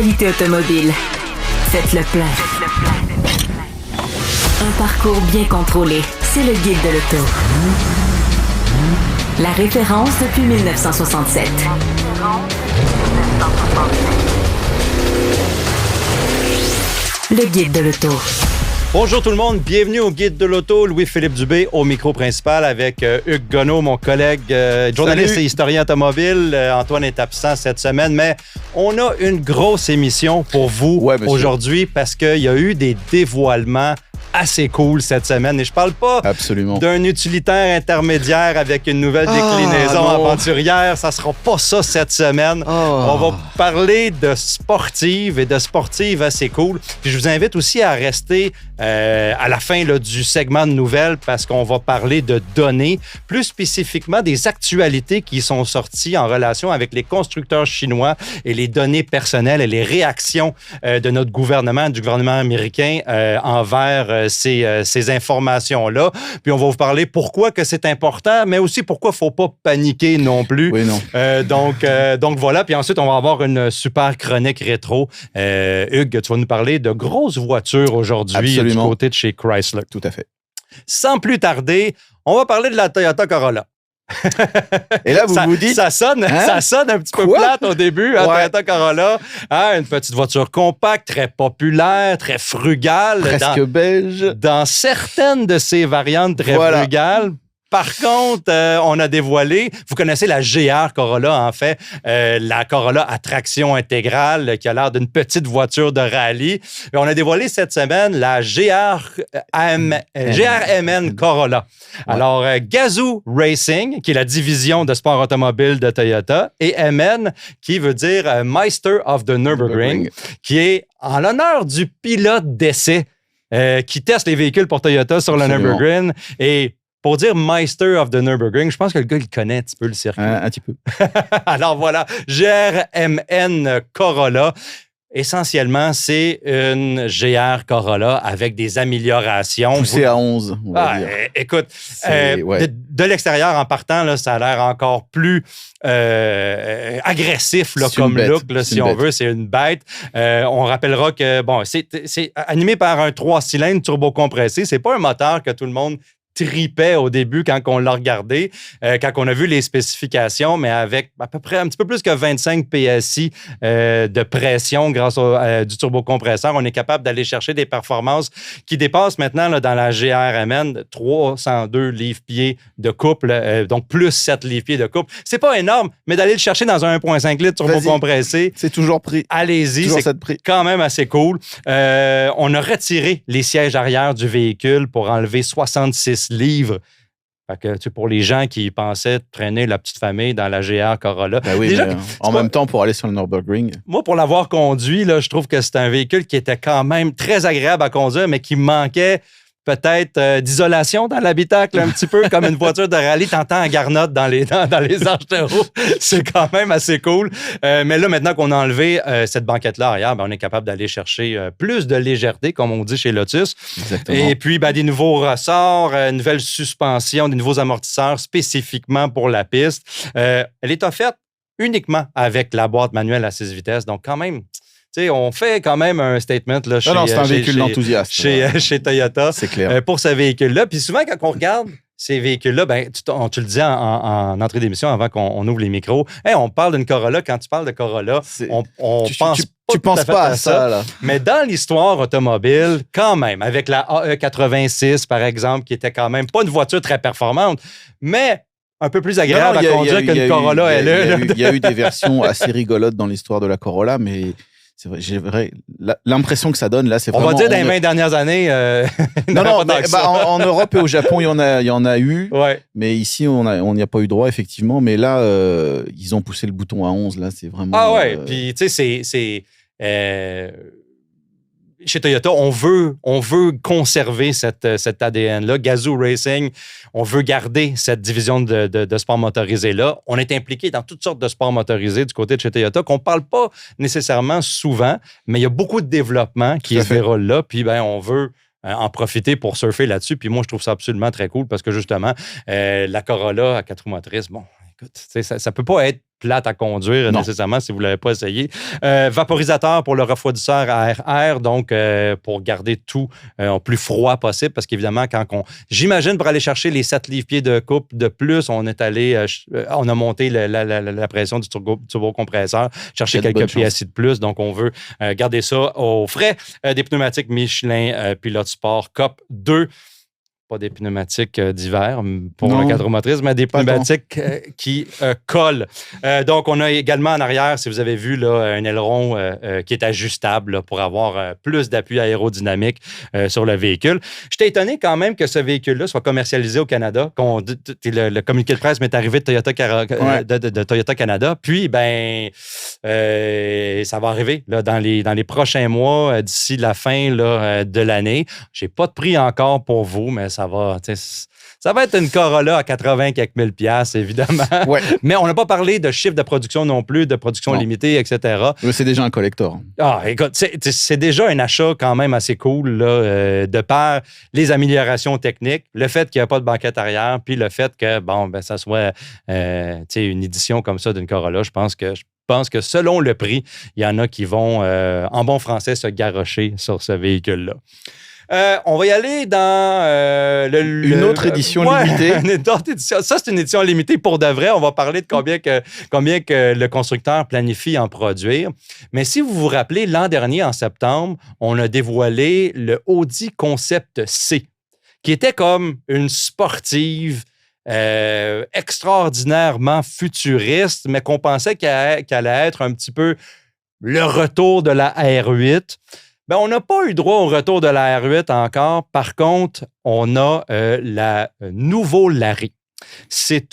l'actualité automobile. Faites le plein. Un parcours bien contrôlé. C'est le Guide de l'auto. La référence depuis 1967. Le Guide de l'auto. Bonjour tout le monde, bienvenue au Guide de l'auto. Louis-Philippe Dubé au micro principal avec Hugues Gonneau, mon collègue journaliste et historien automobile. Antoine est absent cette semaine, mais on a une grosse émission pour vous aujourd'hui parce qu'il y a eu des dévoilements assez cool cette semaine. Et je parle pas d'un utilitaire intermédiaire avec une nouvelle déclinaison aventurière. Ça sera pas ça cette semaine. On va parler de sportives et de sportives assez cool. Puis je vous invite aussi à rester à la fin là, du segment de nouvelles parce qu'on va parler de données, plus spécifiquement des actualités qui sont sorties en relation avec les constructeurs chinois et les données personnelles et les réactions de notre gouvernement, du gouvernement américain envers ces informations-là. Puis on va vous parler pourquoi que c'est important, mais aussi pourquoi il ne faut pas paniquer non plus. Oui, non. Donc voilà. Puis ensuite, on va avoir une super chronique rétro. Hugues, tu vas nous parler de grosses voitures aujourd'hui du côté de chez Chrysler. Tout à fait. Sans plus tarder, on va parler de la Toyota Corolla. Et là, vous dites... Ça sonne un petit peu plate au début, Toyota Corolla. Une petite voiture compacte, très populaire, très frugale. Presque beige. Dans certaines de ses variantes très frugales. Par contre, on a dévoilé, vous connaissez la GR Corolla, en fait, la Corolla à traction intégrale qui a l'air d'une petite voiture de rallye. Et on a dévoilé cette semaine la GRMN Corolla. Ouais. Alors, Gazoo Racing, qui est la division de sport automobile de Toyota, et MN, qui veut dire Meister of the Nürburgring, qui est en l'honneur du pilote d'essai qui teste les véhicules pour Toyota sur le Nürburgring. Et pour dire Meister of the Nürburgring, je pense que le gars, il connaît un petit peu le circuit. Un petit peu. Alors voilà, GRMN Corolla. Essentiellement, c'est une GR Corolla avec des améliorations. Poussée à 11, on va dire. Écoute, de l'extérieur, en partant, là, ça a l'air encore plus agressif là, comme look, là, si on veut. C'est une bête. On rappellera que c'est animé par un 3 cylindres turbocompressé. C'est pas un moteur que tout le monde tripait au début quand on l'a regardé, quand on a vu les spécifications, mais avec à peu près un petit peu plus que 25 PSI de pression grâce du turbocompresseur, on est capable d'aller chercher des performances qui dépassent maintenant là, dans la GRMN 302 livres-pieds de couple, donc plus 7 livres-pieds de couple. C'est pas énorme, mais d'aller le chercher dans un 1.5 litres turbocompressé, c'est toujours pris. Allez-y, toujours c'est quand même assez cool. On a retiré les sièges arrière du véhicule pour enlever 66 livres. Fait que, pour les gens qui pensaient traîner la petite famille dans la GR Corolla. Ben oui, en même temps, pour aller sur le Nürburgring. Moi, pour l'avoir conduit, là, je trouve que c'est un véhicule qui était quand même très agréable à conduire, mais qui manquait peut-être d'isolation dans l'habitacle, un petit peu comme une voiture de rallye. T'entends en garnotte dans les arches de roue. C'est quand même assez cool. Mais là, maintenant qu'on a enlevé cette banquette-là arrière, on est capable d'aller chercher plus de légèreté, comme on dit chez Lotus. Exactement. Et puis, des nouveaux ressorts, une nouvelle suspension, des nouveaux amortisseurs spécifiquement pour la piste. Elle est offerte uniquement avec la boîte manuelle à 6 vitesses. Donc, quand même... on fait quand même un statement là, c'est un véhicule d'enthousiaste. Chez Toyota. C'est clair. Pour ce véhicule-là. Puis souvent, quand on regarde ces véhicules-là, tu le disais en entrée d'émission avant qu'on ouvre les micros, on parle d'une Corolla. Quand tu parles de Corolla, on pense tu penses pas à ça. Là. Mais dans l'histoire automobile, quand même, avec la AE86, par exemple, qui était quand même pas une voiture très performante, mais un peu plus agréable à conduire qu'une Corolla LE. Il y a eu des versions assez rigolotes dans l'histoire de la Corolla, mais... C'est vrai, j'ai l'impression que ça donne, là, c'est vraiment... On va dire dans les 20 dernières années... en Europe et au Japon, il y en a eu, mais ici, on n'y a pas eu droit, effectivement. Mais là, ils ont poussé le bouton à 11, là, c'est vraiment... Puis tu sais, c'est... Chez Toyota, on veut conserver cet ADN-là. Gazoo Racing, on veut garder cette division de sport motorisé-là. On est impliqué dans toutes sortes de sports motorisés du côté de chez Toyota qu'on ne parle pas nécessairement souvent, mais il y a beaucoup de développement qui se déroule là. Puis, on veut en profiter pour surfer là-dessus. Puis moi, je trouve ça absolument très cool parce que justement, la Corolla à 4 roues motrices, écoute, ça ne peut pas être plate à conduire nécessairement si vous ne l'avez pas essayé. Vaporisateur pour le refroidisseur à air-air, donc pour garder tout plus froid possible, parce qu'évidemment, j'imagine pour aller chercher les 7 livres-pieds de coupe de plus, on a monté la pression du turbocompresseur, chercher quelques pièces de plus, donc on veut garder ça au frais. Des pneumatiques Michelin Pilote Sport COP 2. Pas des pneumatiques d'hiver pour un cadre motrice, mais des pneumatiques qui collent. Donc, on a également en arrière, si vous avez vu, là, un aileron qui est ajustable là, pour avoir plus d'appui aérodynamique sur le véhicule. J'étais étonné quand même que ce véhicule-là soit commercialisé au Canada. Le communiqué de presse m'est arrivé de Toyota Canada. Puis, ça va arriver là, dans les prochains mois, d'ici la fin là, de l'année. Je n'ai pas de prix encore pour vous, mais ça va être une Corolla à 80 quelques mille piastres, évidemment. Ouais. Mais on n'a pas parlé de chiffre de production non plus, de production limitée, etc. Mais c'est déjà un collector. Ah, écoute, c'est déjà un achat quand même assez cool, là, de par les améliorations techniques, le fait qu'il n'y a pas de banquette arrière, puis le fait que, ça soit une édition comme ça d'une Corolla. Je pense que selon le prix, il y en a qui vont, en bon français, se garrocher sur ce véhicule-là. On va y aller dans une autre édition limitée. Une autre édition. Ça, c'est une édition limitée pour de vrai. On va parler de combien que le constructeur planifie en produire. Mais si vous vous rappelez, l'an dernier, en septembre, on a dévoilé le Audi Concept C, qui était comme une sportive extraordinairement futuriste, mais qu'on pensait qu'elle allait être un petit peu le retour de la R8. On n'a pas eu droit au retour de la R8 encore. Par contre, on a la Nouveau Larry. C'est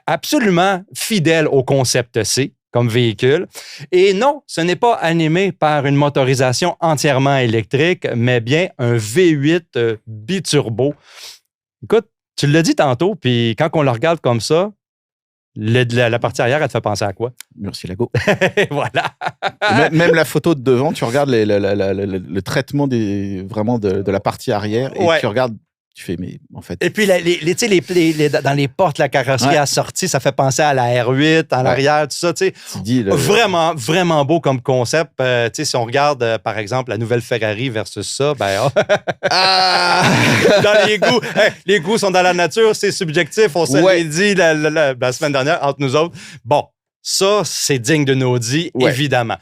absolument fidèle au Concept C comme véhicule. Et non, ce n'est pas animé par une motorisation entièrement électrique, mais bien un V8 biturbo. Écoute, tu l'as dit tantôt, puis quand on le regarde comme ça, la partie arrière, elle te fait penser à quoi? Murcielago. Voilà. Même la photo de devant, tu regardes le traitement de la partie arrière et tu regardes, tu fais, mais en fait... Et puis, dans les portes, la carrosserie assortie, ça fait penser à la R8, en arrière, tout ça, tu sais. Vraiment, vraiment beau comme concept. Si on regarde, par exemple, la nouvelle Ferrari versus ça, dans les goûts sont dans la nature, c'est subjectif, on se l'est dit la semaine dernière entre nous autres. Bon, ça, c'est digne de Audi, évidemment.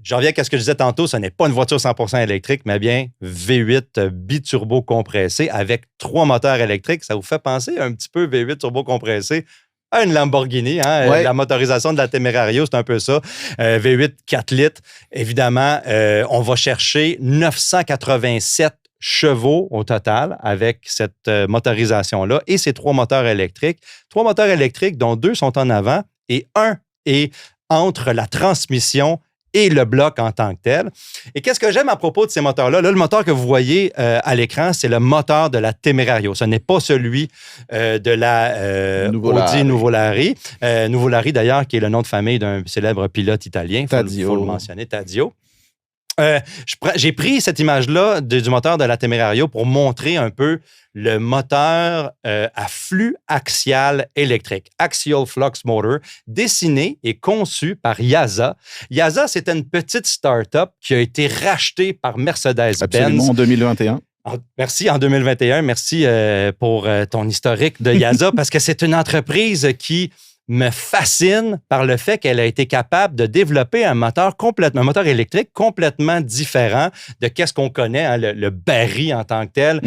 Je reviens à ce que je disais tantôt, ce n'est pas une voiture 100% électrique, mais bien V8 biturbo compressé avec 3 moteurs électriques. Ça vous fait penser un petit peu V8 turbo compressé à une Lamborghini. Hein? La motorisation de la Temerario, c'est un peu ça. V8 4 litres. Évidemment, on va chercher 987 chevaux au total avec cette motorisation-là et ces 3 moteurs électriques. 3 moteurs électriques dont 2 sont en avant et 1 est entre la transmission et le bloc en tant que tel. Et qu'est-ce que j'aime à propos de ces moteurs-là? Là, le moteur que vous voyez à l'écran, c'est le moteur de la Temerario. Ce n'est pas celui de la Audi Nouveau Larry. Nouveau Larry, d'ailleurs, qui est le nom de famille d'un célèbre pilote italien. Il faut le mentionner, Taddeo. J'ai pris cette image-là du moteur de la Temerario pour montrer un peu le moteur à flux axial électrique, Axial Flux Motor, dessiné et conçu par YASA. YASA, c'était une petite start-up qui a été rachetée par Mercedes-Benz. Absolument, en 2021. Merci, en 2021. Merci pour ton historique de YASA, parce que c'est une entreprise qui me fascine par le fait qu'elle a été capable de développer un moteur électrique complètement différent de qu'est-ce qu'on connaît, hein, le Barry en tant que tel,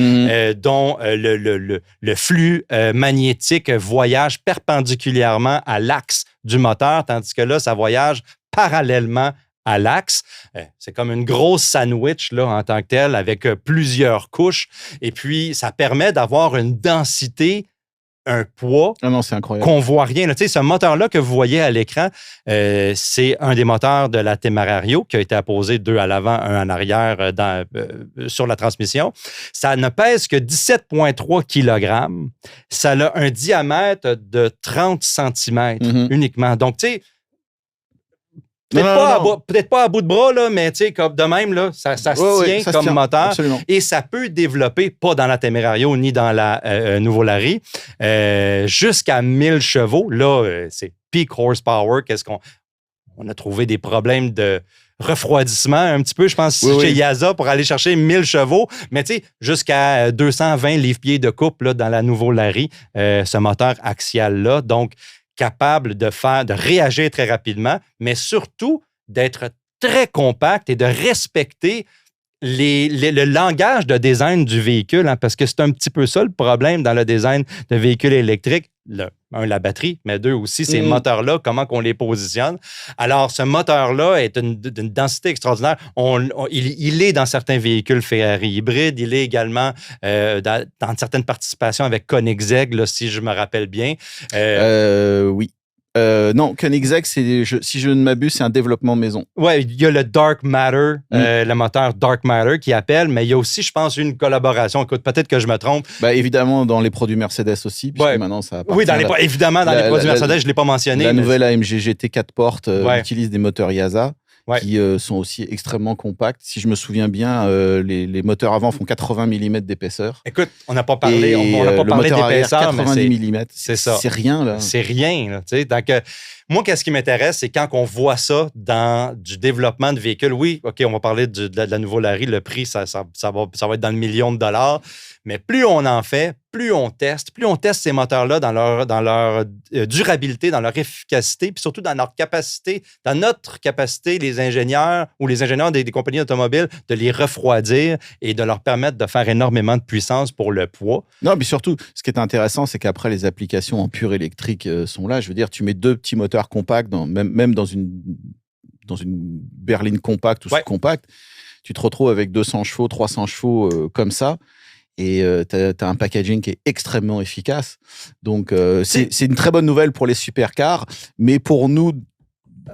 dont le flux magnétique voyage perpendiculairement à l'axe du moteur, tandis que là, ça voyage parallèlement à l'axe. C'est comme une grosse sandwich là, en tant que tel, avec plusieurs couches. Et puis, ça permet d'avoir une densité, un poids qu'on voit rien. Là, ce moteur-là que vous voyez à l'écran, c'est un des moteurs de la Temerario qui a été apposé 2 à l'avant, 1 en arrière sur la transmission. Ça ne pèse que 17,3 kg. Ça a un diamètre de 30 cm uniquement. Donc, tu sais, Peut-être pas à bout de bras, là, mais comme de même, là, ça se tient comme moteur. Absolument. Et ça peut développer, pas dans la Temerario ni dans la Nouveau Larry, jusqu'à 1000 chevaux. Là, c'est peak horsepower. On a trouvé des problèmes de refroidissement un petit peu, je pense, chez Yasa pour aller chercher 1000 chevaux. Mais tu sais, jusqu'à 220 livres-pieds de couple là, dans la Nouveau Larry, ce moteur axial-là. Donc, capable de réagir très rapidement, mais surtout d'être très compact et de respecter le langage de design du véhicule, hein, parce que c'est un petit peu ça le problème dans le design de véhicules électriques. La batterie, mais deux aussi, ces moteurs-là, comment qu'on les positionne. Alors, ce moteur-là est d'une densité extraordinaire. Il est dans certains véhicules Ferrari hybrides. Il est également dans certaines participations avec Koenigsegg, là, si je me rappelle bien. Oui. Non, Koenigsegg, si je ne m'abuse, c'est un développement maison. Oui, il y a le Dark Matter, le moteur Dark Matter qui appelle, mais il y a aussi, je pense, une collaboration. Écoute, peut-être que je me trompe. Évidemment, dans les produits Mercedes aussi, puisque maintenant, ça appartient. Oui, évidemment, dans les produits Mercedes, je ne l'ai pas mentionné. La nouvelle AMG GT 4 portes utilise des moteurs Yasa. Qui sont aussi extrêmement compacts. Si je me souviens bien, les moteurs avant font 80 mm d'épaisseur. Écoute, on n'a pas parlé, d'épaisseur, 90 mm. C'est ça. C'est rien, là. C'est rien, là. Donc, moi, qu'est-ce qui m'intéresse, c'est quand on voit ça dans du développement de véhicules. Oui, OK, on va parler de la Nouveau Larry. Le prix, ça va être dans le million de dollars. Mais plus on en fait, plus on teste ces moteurs-là dans leur durabilité, dans leur efficacité, puis surtout dans notre capacité, les ingénieurs ou les ingénieurs des compagnies automobiles, de les refroidir et de leur permettre de faire énormément de puissance pour le poids. Non, mais surtout, ce qui est intéressant, c'est qu'après, les applications en pur électrique sont là. Je veux dire, tu mets deux petits moteurs compacts, même dans une berline compacte ou sous-compacte, tu te retrouves avec 200 chevaux, 300 chevaux comme ça. Et tu as un packaging qui est extrêmement efficace. Donc, c'est une très bonne nouvelle pour les supercars, mais pour nous,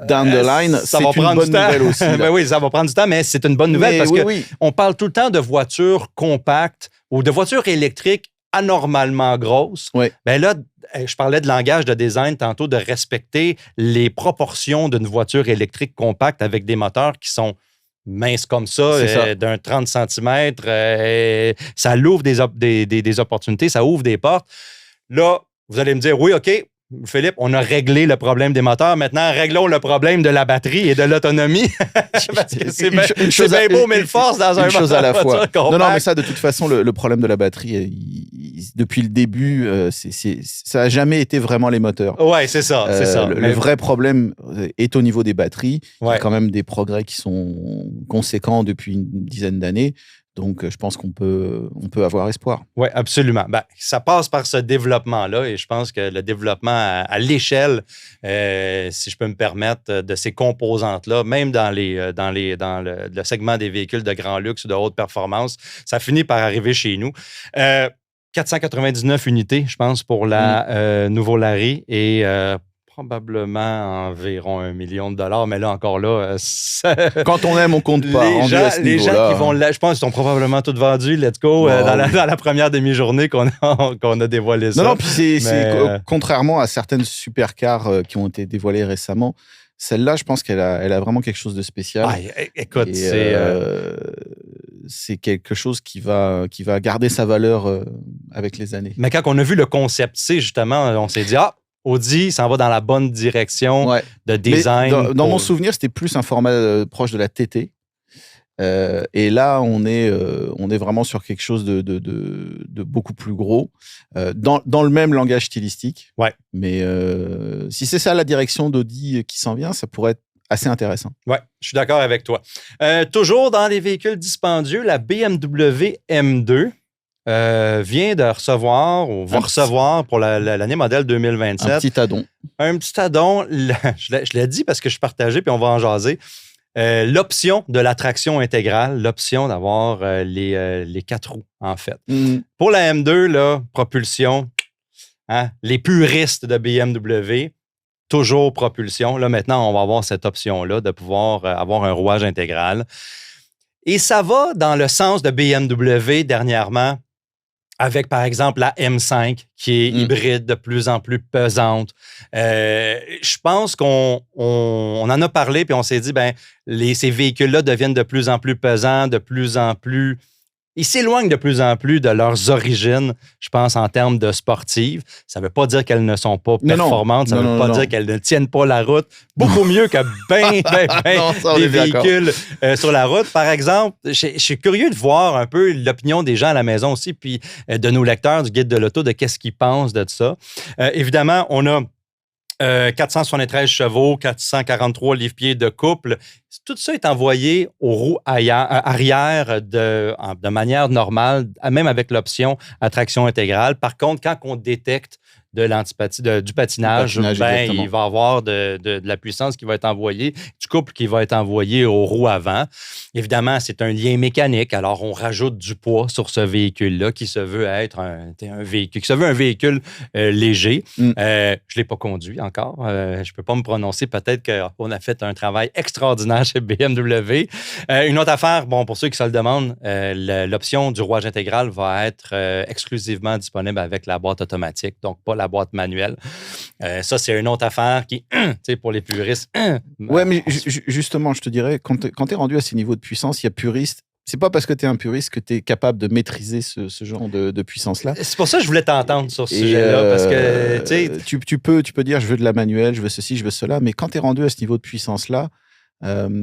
down the line, c'est une bonne nouvelle aussi. Oui, ça va prendre du temps, mais c'est une bonne nouvelle parce qu'on parle tout le temps de voitures compactes ou de voitures électriques anormalement grosses. Ben là, je parlais de langage de design tantôt, de respecter les proportions d'une voiture électrique compacte avec des moteurs qui sont mince comme ça, d'un 30 cm, ça l'ouvre des opportunités, ça ouvre des portes. Là, vous allez me dire, oui, OK, Philippe, on a réglé le problème des moteurs. Maintenant, réglons le problème de la batterie et de l'autonomie. Parce que c'est bien beau, mais le force dans un chose à la fois. Non, mais ça, de toute façon, le problème de la batterie, depuis le début, ça n'a jamais été vraiment les moteurs. Oui, c'est ça. Le vrai problème est au niveau des batteries. Il y a quand même des progrès qui sont conséquents depuis une dizaine d'années. Donc, je pense qu'on peut avoir espoir. Oui, absolument. Ça passe par ce développement-là et je pense que le développement à l'échelle, si je peux me permettre, de ces composantes-là, même dans le segment des véhicules de grand luxe ou de haute performance, ça finit par arriver chez nous. 499 unités, je pense, pour la Nouveau Larry et probablement environ $1 million, mais là, encore là... Quand on aime, on compte pas. Les gens qui vont... Je pense qu'ils sont probablement tous vendus, let's go, dans la première demi-journée qu'on a dévoilé ça. Non, puis contrairement à certaines supercars qui ont été dévoilées récemment, celle-là, je pense qu'elle a vraiment quelque chose de spécial. Écoute, c'est quelque chose qui va garder sa valeur avec les années. Mais quand on a vu le concept C, justement, on s'est dit, Audi s'en va dans la bonne direction de design. Dans mon souvenir, c'était plus un format proche de la TT. Et là, on est vraiment sur quelque chose de beaucoup plus gros, dans le même langage stylistique. Mais si c'est ça la direction d'Audi qui s'en vient, ça pourrait être assez intéressant. Oui, je suis d'accord avec toi. Toujours dans les véhicules dispendieux, la BMW M2. Vient de recevoir ou va recevoir pour l'année modèle 2027. Un petit addon. Un petit addon. Je l'ai dit parce que je suis partagé puis on va en jaser. L'option de la traction intégrale, l'option d'avoir les 4 roues, en fait. Pour la M2, là, propulsion, les puristes de BMW, toujours propulsion. Là, maintenant, on va avoir cette option-là de pouvoir avoir un rouage intégral. Et ça va dans le sens de BMW dernièrement. avec, par exemple, la M5, qui est hybride, de plus en plus pesante. Je pense qu'on en a parlé, puis on s'est dit, ces véhicules-là deviennent de plus en plus pesants, de plus en plus... Ils s'éloignent de plus en plus de leurs origines, je pense, en termes de sportives. Ça ne veut pas dire qu'elles ne sont pas performantes, ça ne veut pas dire qu'elles ne tiennent pas la route. Beaucoup mieux que des véhicules sur la route. Par exemple, je suis curieux de voir un peu l'opinion des gens à la maison aussi, puis de nos lecteurs du Guide de l'auto, de qu'est-ce qu'ils pensent de ça. Évidemment, on a 473 chevaux, 443 livres-pieds de couple. Tout ça est envoyé aux roues arrière de manière normale, même avec l'option à traction intégrale. Par contre, quand on détecte du patinage, il va y avoir de la puissance qui va être envoyée, du couple qui va être envoyé aux roues avant. Évidemment, c'est un lien mécanique. Alors, on rajoute du poids sur ce véhicule-là qui se veut être un véhicule léger. Je ne l'ai pas conduit encore. Je ne peux pas me prononcer. Peut-être qu'on a fait un travail extraordinaire chez BMW. Une autre affaire, pour ceux qui se le demandent, l'option du rouage intégral va être exclusivement disponible avec la boîte automatique, donc pas la boîte manuelle. Ça, c'est une autre affaire qui, pour les puristes... Ouais, mais justement, je te dirais, quand tu es rendu à ces niveaux de puissance, il y a puriste. C'est pas parce que tu es un puriste que tu es capable de maîtriser ce genre de puissance-là. C'est pour ça que je voulais t'entendre sur ce sujet-là, parce que, tu peux dire, je veux de la manuelle, je veux ceci, je veux cela, mais quand tu es rendu à ce niveau de puissance-là,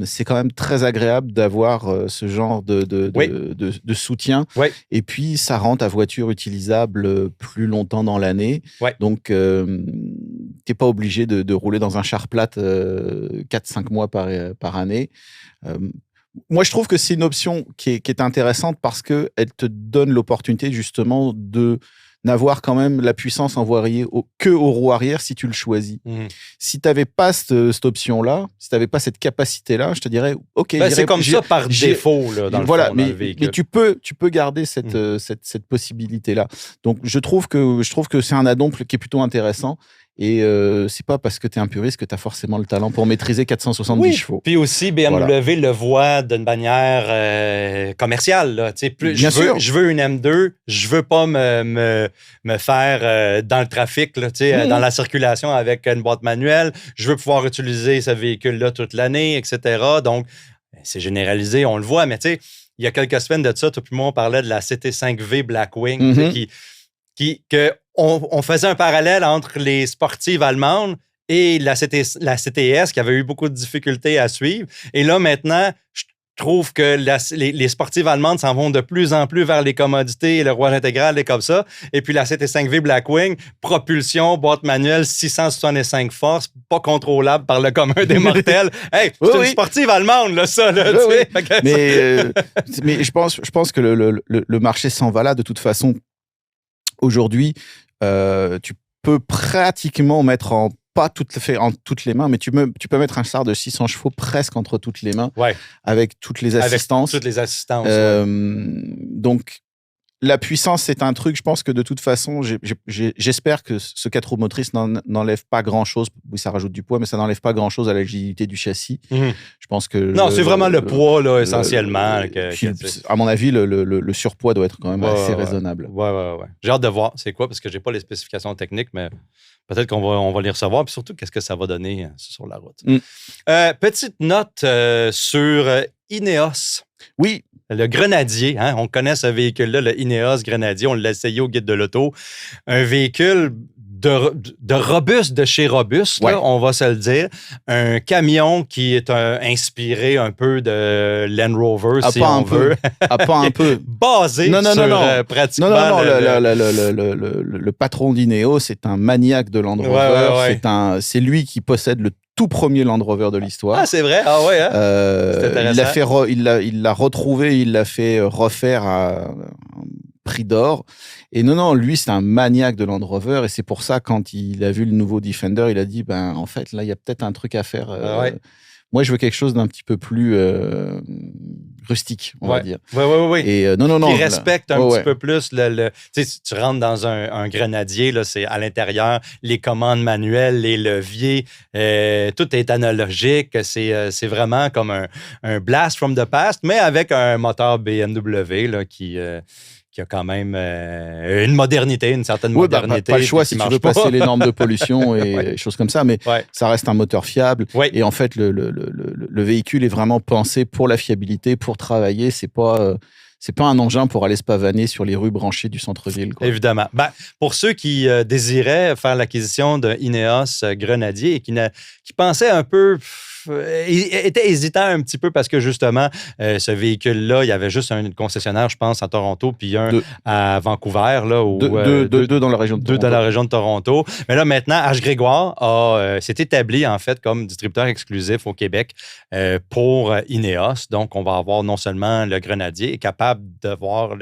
c'est quand même très agréable d'avoir ce genre de soutien. Oui. Et puis, ça rend ta voiture utilisable plus longtemps dans l'année. Oui. Donc, tu n'es pas obligé de rouler dans un char plate 4-5 mois par année. Moi, je trouve que c'est une option qui est intéressante parce qu'elle te donne l'opportunité justement de n'avoir quand même la puissance envoyée que aux roues arrière si tu le choisis. Si tu n'avais pas cette option-là, si tu n'avais pas cette capacité-là, je te dirais, OK. C'est comme ça par défaut là, dans le fond, mais, dans le véhicule. Mais tu peux garder cette possibilité-là. Donc, je trouve que c'est un add-on qui est plutôt intéressant. Et c'est pas parce que tu es un puriste que tu as forcément le talent pour maîtriser 470 chevaux. Puis aussi, BMW le voit d'une manière commerciale. Là. Je veux une M2, je veux pas me faire dans le trafic, là, dans la circulation avec une boîte manuelle. Je veux pouvoir utiliser ce véhicule-là toute l'année, etc. Donc, c'est généralisé, on le voit. Mais il y a quelques semaines de ça, toi puis moi, on parlait de la CT5V Blackwing on faisait un parallèle entre les sportives allemandes et la CTS qui avait eu beaucoup de difficultés à suivre. Et là, maintenant, je trouve que les sportives allemandes s'en vont de plus en plus vers les commodités et le rouage intégral est comme ça. Et puis la CT5V Blackwing, propulsion, boîte manuelle, 665 forces, pas contrôlable par le commun des mortels. Hey, c'est une sportive allemande, là, ça. Là, mais je pense que le marché s'en va là de toute façon. Aujourd'hui, tu peux pratiquement mettre pas en toutes les mains, mais tu peux mettre un char de 600 chevaux presque entre toutes les mains, avec toutes les assistances. Avec toutes les assistances. Donc, la puissance, c'est un truc, je pense que de toute façon, j'espère que ce 4 roues motrices n'enlève pas grand-chose. Oui, ça rajoute du poids, mais ça n'enlève pas grand-chose à l'agilité du châssis. Je pense que... Non, c'est vraiment le poids, là, essentiellement. À mon avis, le surpoids doit être quand même assez raisonnable. Ouais. J'ai hâte de voir c'est quoi, parce que j'ai pas les spécifications techniques, mais peut-être qu'on va les recevoir. Puis surtout, qu'est-ce que ça va donner sur la route. Petite note sur Ineos. Oui. Le Grenadier, on connaît ce véhicule-là, le Ineos Grenadier, on l'a essayé au Guide de l'auto. Un véhicule de robuste de chez robuste, là, on va se le dire. Un camion qui est inspiré un peu de Land Rover, si on veut. Pas un peu. Basé sur pratiquement... Non, le patron d'Ineos, c'est un maniaque de Land Rover. C'est lui qui possède le tout premier Land Rover de l'histoire. Ah, c'est vrai? Ah ouais, c'est intéressant. Il l'a retrouvé, il l'a fait refaire à prix d'or. Et non, lui, c'est un maniaque de Land Rover. Et c'est pour ça, quand il a vu le nouveau Defender, il a dit, en fait, là, il y a peut-être un truc à faire. Moi, je veux quelque chose d'un petit peu plus rustique, on va dire. Oui. Et qui respecte un petit peu plus tu rentres dans un Grenadier, là, c'est à l'intérieur, les commandes manuelles, les leviers, tout est analogique. C'est vraiment comme un blast from the past, mais avec un moteur BMW là, qui qui a quand même une modernité, une certaine modernité. Pas le choix si tu veux passer les normes de pollution et choses comme ça, mais ça reste un moteur fiable. Et en fait, le véhicule est vraiment pensé pour la fiabilité, pour travailler. C'est pas un engin pour aller se pavaner sur les rues branchées du centre-ville, quoi. Évidemment. Pour ceux qui désiraient faire l'acquisition d'un Ineos Grenadier et qui pensaient un peu... était hésitant un petit peu parce que justement, ce véhicule-là, il y avait juste un concessionnaire, je pense, à Toronto, puis un à Vancouver. Là, deux dans la région de Toronto. Deux dans la région de Toronto. Mais là, maintenant, H. Grégoire s'est établi, en fait, comme distributeur exclusif au Québec pour Ineos. Donc, on va avoir non seulement le Grenadier, capable de voir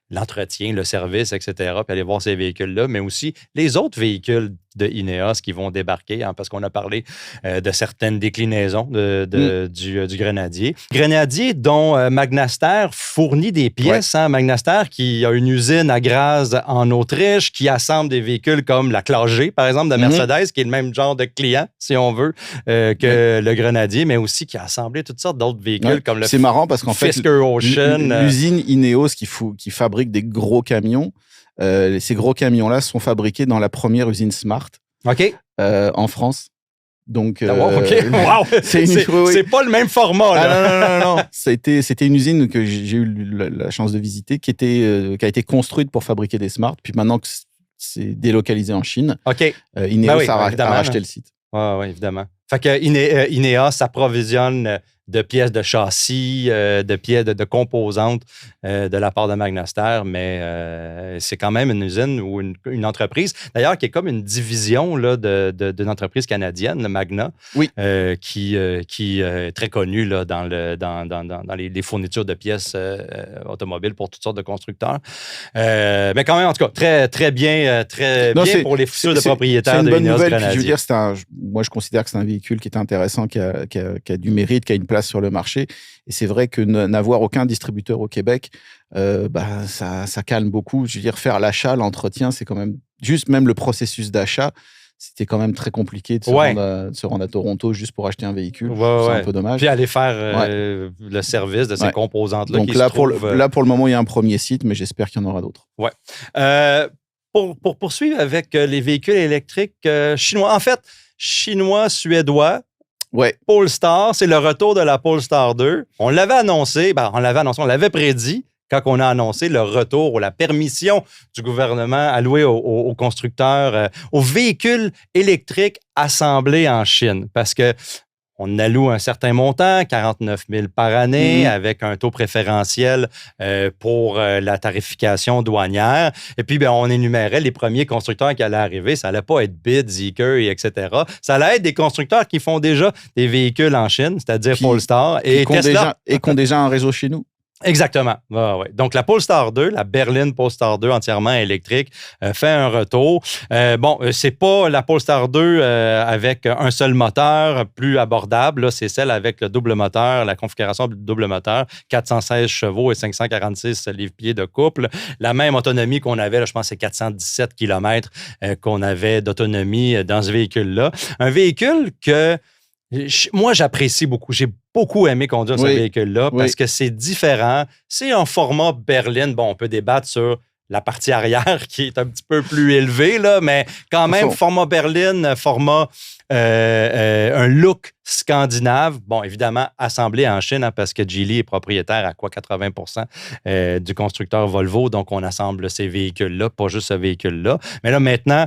l'entretien, le service, etc., puis aller voir ces véhicules-là, mais aussi les autres véhicules de Ineos qui vont débarquer, parce qu'on a parlé de certaines déclinaisons du Grenadier. Grenadier dont Magnaster fournit des pièces. Magnaster qui a une usine à Graz en Autriche, qui assemble des véhicules comme la Classe G, par exemple, de Mercedes, qui est le même genre de client, si on veut, que le Grenadier, mais aussi qui a assemblé toutes sortes d'autres véhicules comme le C'est marrant parce qu'en fait, Fisker Ocean. L'usine Ineos qui fabrique des gros camions, ces gros camions-là sont fabriqués dans la première usine Smart en France. Donc, wow. C'est pas le même format. Là. Non. C'était une usine que j'ai eu la chance de visiter qui a été construite pour fabriquer des Smart. Puis maintenant que c'est délocalisé en Chine, Ineos a racheté le site. Oui, évidemment. Fait que Ineos s'approvisionne de pièces de châssis, de pièces de composantes de la part de Magnaster, mais c'est quand même une usine ou une entreprise, d'ailleurs, qui est comme une division là, d'une entreprise canadienne, le Magna, qui est très connue là, dans les fournitures de pièces automobiles pour toutes sortes de constructeurs. Mais quand même, en tout cas, très, très bien, bien pour les futurs propriétaires de Ineos Grenadier. Puis, je veux dire, moi, je considère que c'est un véhicule qui est intéressant, qui a du mérite, qui a une place sur le marché. Et c'est vrai que n'avoir aucun distributeur au Québec, ça calme beaucoup. Je veux dire, faire l'achat, l'entretien, c'est quand même... Juste même le processus d'achat, c'était quand même très compliqué de se rendre à Toronto juste pour acheter un véhicule. C'est un peu dommage. Puis aller faire le service de ces composantes-là. Donc là, pour le moment, il y a un premier site, mais j'espère qu'il y en aura d'autres. Ouais. Pour poursuivre avec les véhicules électriques chinois, en fait, chinois-suédois, Polestar, c'est le retour de la Polestar 2. On l'avait annoncé, on l'avait prédit quand on a annoncé le retour ou la permission du gouvernement allouée aux constructeurs, aux véhicules électriques assemblés en Chine. Parce que on alloue un certain montant, 49 000 par année, avec un taux préférentiel pour la tarification douanière. Et puis, on énumérait les premiers constructeurs qui allaient arriver. Ça n'allait pas être BYD, Zeekr, etc. Ça allait être des constructeurs qui font déjà des véhicules en Chine, c'est-à-dire Polestar et Tesla. Et qui ont déjà un réseau chez nous. Exactement. Donc, la Polestar 2, la berline Polestar 2 entièrement électrique, fait un retour. C'est pas la Polestar 2 avec un seul moteur plus abordable. Là, c'est celle avec le double moteur, la configuration double moteur, 416 chevaux et 546 livres-pieds de couple. La même autonomie qu'on avait, là, je pense que c'est 417 km qu'on avait d'autonomie dans ce véhicule-là. Un véhicule que moi, j'apprécie beaucoup. J'ai beaucoup aimé conduire ce véhicule-là parce que c'est différent. C'est un format berline. On peut débattre sur la partie arrière qui est un petit peu plus élevée, là, mais quand même, format berline, format un look scandinave. Évidemment, assemblé en Chine parce que Geely est propriétaire à 80% du constructeur Volvo. Donc, on assemble ces véhicules-là, pas juste ce véhicule-là. Mais là, maintenant,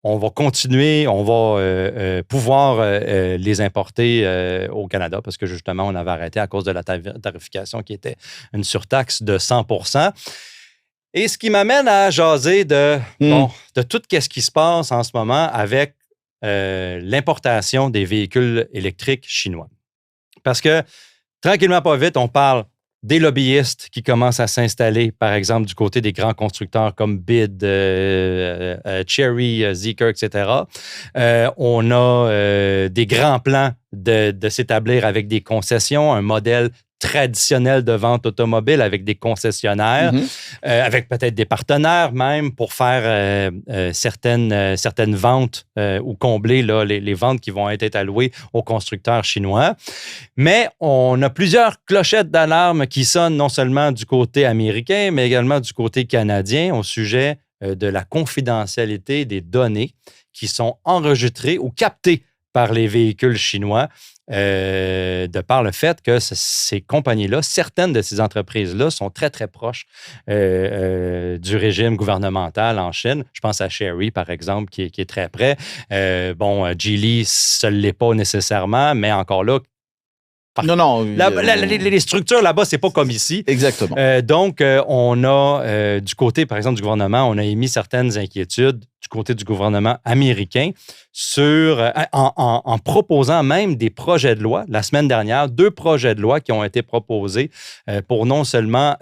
on va continuer, on va pouvoir les importer au Canada parce que justement, on avait arrêté à cause de la tarification qui était une surtaxe de 100%. Et ce qui m'amène à jaser de tout ce qui se passe en ce moment avec l'importation des véhicules électriques chinois. Parce que, tranquillement, pas vite, on parle des lobbyistes qui commencent à s'installer, par exemple, du côté des grands constructeurs comme BYD, Chery, Zeekr, etc. On a des grands plans de s'établir avec des concessions, un modèle traditionnelle de vente automobile avec des concessionnaires, avec peut-être des partenaires même pour faire certaines ventes ou combler là, les ventes qui vont être allouées aux constructeurs chinois. Mais on a plusieurs clochettes d'alarme qui sonnent non seulement du côté américain, mais également du côté canadien au sujet de la confidentialité des données qui sont enregistrées ou captées par les véhicules chinois, de par le fait que ces compagnies-là, certaines de ces entreprises-là sont très, très proches du régime gouvernemental en Chine. Je pense à Chery, par exemple, qui est très près. Geely, ça ne l'est pas nécessairement, mais encore là, les structures là-bas, c'est pas comme ici. Exactement. Donc, on a, du côté, par exemple, du gouvernement, on a émis certaines inquiétudes du côté du gouvernement américain en proposant même des projets de loi. La semaine dernière, 2 projets de loi qui ont été proposés pour non seulement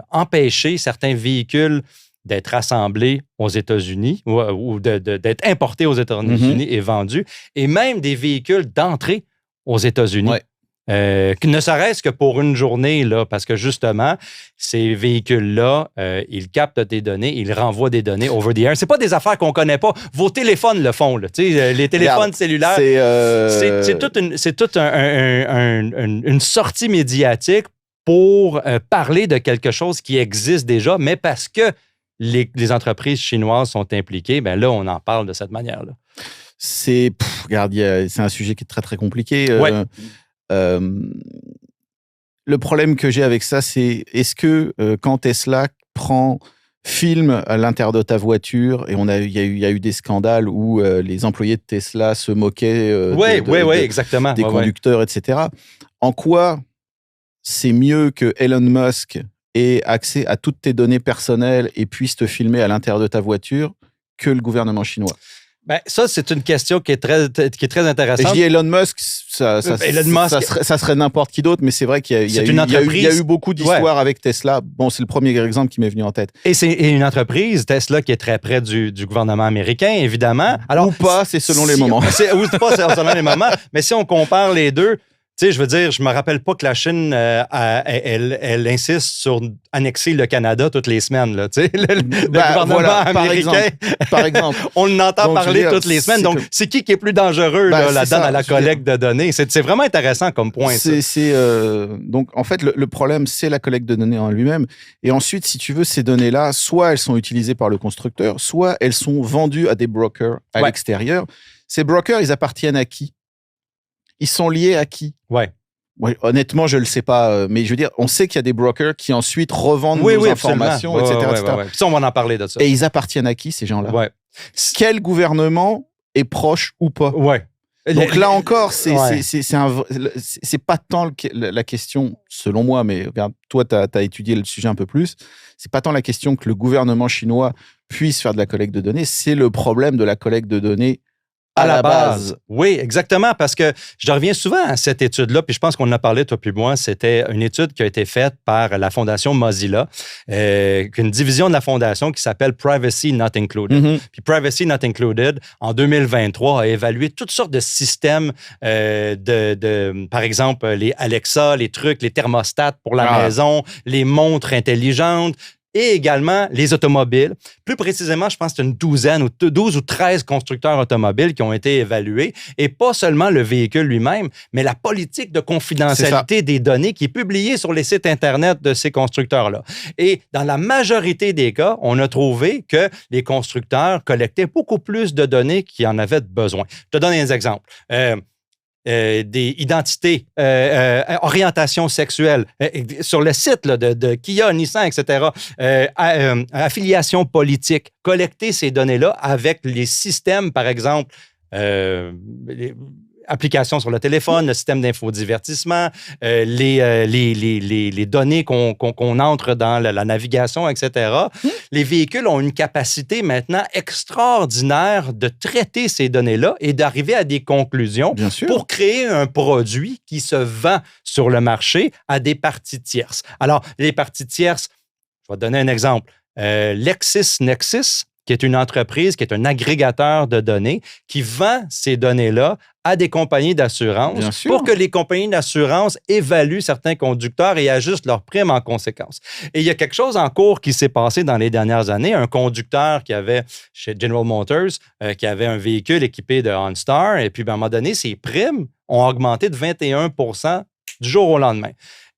empêcher certains véhicules d'être assemblés aux États-Unis ou d'être importés aux États-Unis et vendus, et même des véhicules d'entrée aux États-Unis. Ouais. Ne serait-ce que pour une journée, là, parce que justement, ces véhicules-là, ils captent des données, ils renvoient des données over the air. C'est pas des affaires qu'on connaît pas. Vos téléphones le font. Là. Les téléphones cellulaires, c'est toute une sortie médiatique pour parler de quelque chose qui existe déjà, mais parce que les entreprises chinoises sont impliquées, bien là, on en parle de cette manière-là. Regarde, c'est un sujet qui est très, très compliqué. Le problème que j'ai avec ça, c'est est-ce que quand Tesla filme à l'intérieur de ta voiture, et il y a eu des scandales où les employés de Tesla se moquaient exactement. des conducteurs, etc. En quoi c'est mieux que Elon Musk ait accès à toutes tes données personnelles et puisse te filmer à l'intérieur de ta voiture que le gouvernement chinois? Ben, ça, c'est une question qui est très intéressante. Et je dis Elon Musk, ça serait n'importe qui d'autre, mais c'est vrai qu'il y a eu beaucoup d'histoires avec Tesla. Bon, c'est le premier exemple qui m'est venu en tête. Et c'est une entreprise, Tesla, qui est très près du gouvernement américain, évidemment. Alors, ou pas, c'est selon les moments. Ou pas, c'est selon les moments. Mais si on compare les deux, tu sais, je veux dire, je me rappelle pas que la Chine, elle insiste sur annexer le Canada toutes les semaines. Là, tu sais, le gouvernement américain, par exemple. On en entend parler toutes les semaines. Donc, c'est qui est plus dangereux là-dedans dans la collecte de données? C'est vraiment intéressant comme point. Donc, en fait, le problème, c'est la collecte de données en lui-même. Et ensuite, si tu veux, ces données-là, soit elles sont utilisées par le constructeur, soit elles sont vendues à des brokers à l'extérieur. Ces brokers, ils appartiennent à qui? Ils sont liés à qui? Ouais, honnêtement, je ne le sais pas. Mais je veux dire, on sait qu'il y a des brokers qui ensuite revendent nos informations, etc. Puis on va en parler de ça. Et ils appartiennent à qui, ces gens-là? Ouais. Quel gouvernement est proche ou pas? Ouais. Donc là encore, c'est pas tant la question, selon moi, mais regarde, toi, tu as étudié le sujet un peu plus. C'est pas tant la question que le gouvernement chinois puisse faire de la collecte de données, c'est le problème de la collecte de données à la base. Oui, exactement, parce que je reviens souvent à cette étude-là, puis je pense qu'on en a parlé, toi puis moi, c'était une étude qui a été faite par la Fondation Mozilla, une division de la Fondation qui s'appelle Privacy Not Included. Puis Privacy Not Included, en 2023, a évalué toutes sortes de systèmes par exemple, les Alexa, les trucs, les thermostats pour la maison, les montres intelligentes, et également les automobiles. Plus précisément, je pense que c'est une 12 ou 13 constructeurs automobiles qui ont été évalués, et pas seulement le véhicule lui-même, mais la politique de confidentialité des données qui est publiée sur les sites Internet de ces constructeurs-là. Et dans la majorité des cas, on a trouvé que les constructeurs collectaient beaucoup plus de données qu'ils en avaient besoin. Je te donne un exemple. Des identités, orientation sexuelle, sur le site là, de Kia, Nissan, etc., affiliation politique, collecter ces données-là avec les systèmes, par exemple, applications sur le téléphone, le système d'infodivertissement, les données qu'on entre dans la navigation, etc. Les véhicules ont une capacité maintenant extraordinaire de traiter ces données-là et d'arriver à des conclusions pour créer un produit qui se vend sur le marché à des parties tierces. Alors, les parties tierces, je vais te donner un exemple. LexisNexis, qui est une entreprise, qui est un agrégateur de données, qui vend ces données-là à des compagnies d'assurance pour que les compagnies d'assurance évaluent certains conducteurs et ajustent leurs primes en conséquence. Et il y a quelque chose en cours qui s'est passé dans les dernières années. Un conducteur qui avait, chez General Motors, qui avait un véhicule équipé de OnStar, et puis à un moment donné, ses primes ont augmenté de 21% du jour au lendemain.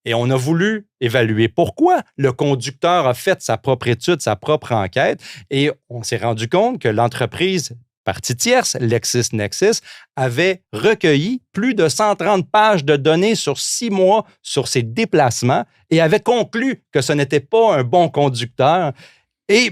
Et on a voulu évaluer pourquoi le conducteur a fait sa propre étude, sa propre enquête, et on s'est rendu compte que l'entreprise partie tierce, LexisNexis, avait recueilli plus de 130 pages de données sur 6 mois sur ses déplacements et avait conclu que ce n'était pas un bon conducteur et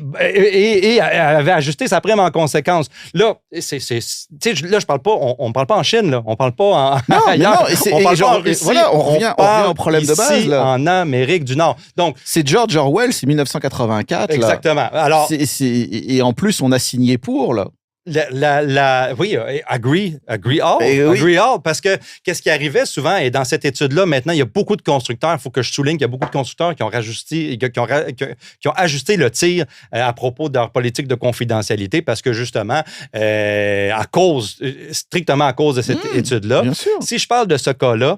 avait ajusté sa prime en conséquence. Là, là je parle pas, on ne parle pas en Chine, là. On ne parle pas en ailleurs. On parle pas en Russie. Voilà, on revient au problème de base. Là. En Amérique du Nord. Donc, c'est George Orwell, c'est 1984. Exactement. Là. Alors, et en plus, on a signé pour, là. Oui, agree all, parce que qu'est-ce qui arrivait souvent, et dans cette étude-là, maintenant, il y a beaucoup de constructeurs, il faut que je souligne qu'il y a beaucoup de constructeurs qui ont ajusté le tir à propos de leur politique de confidentialité, parce que justement, strictement à cause de cette étude-là, si je parle de ce cas-là,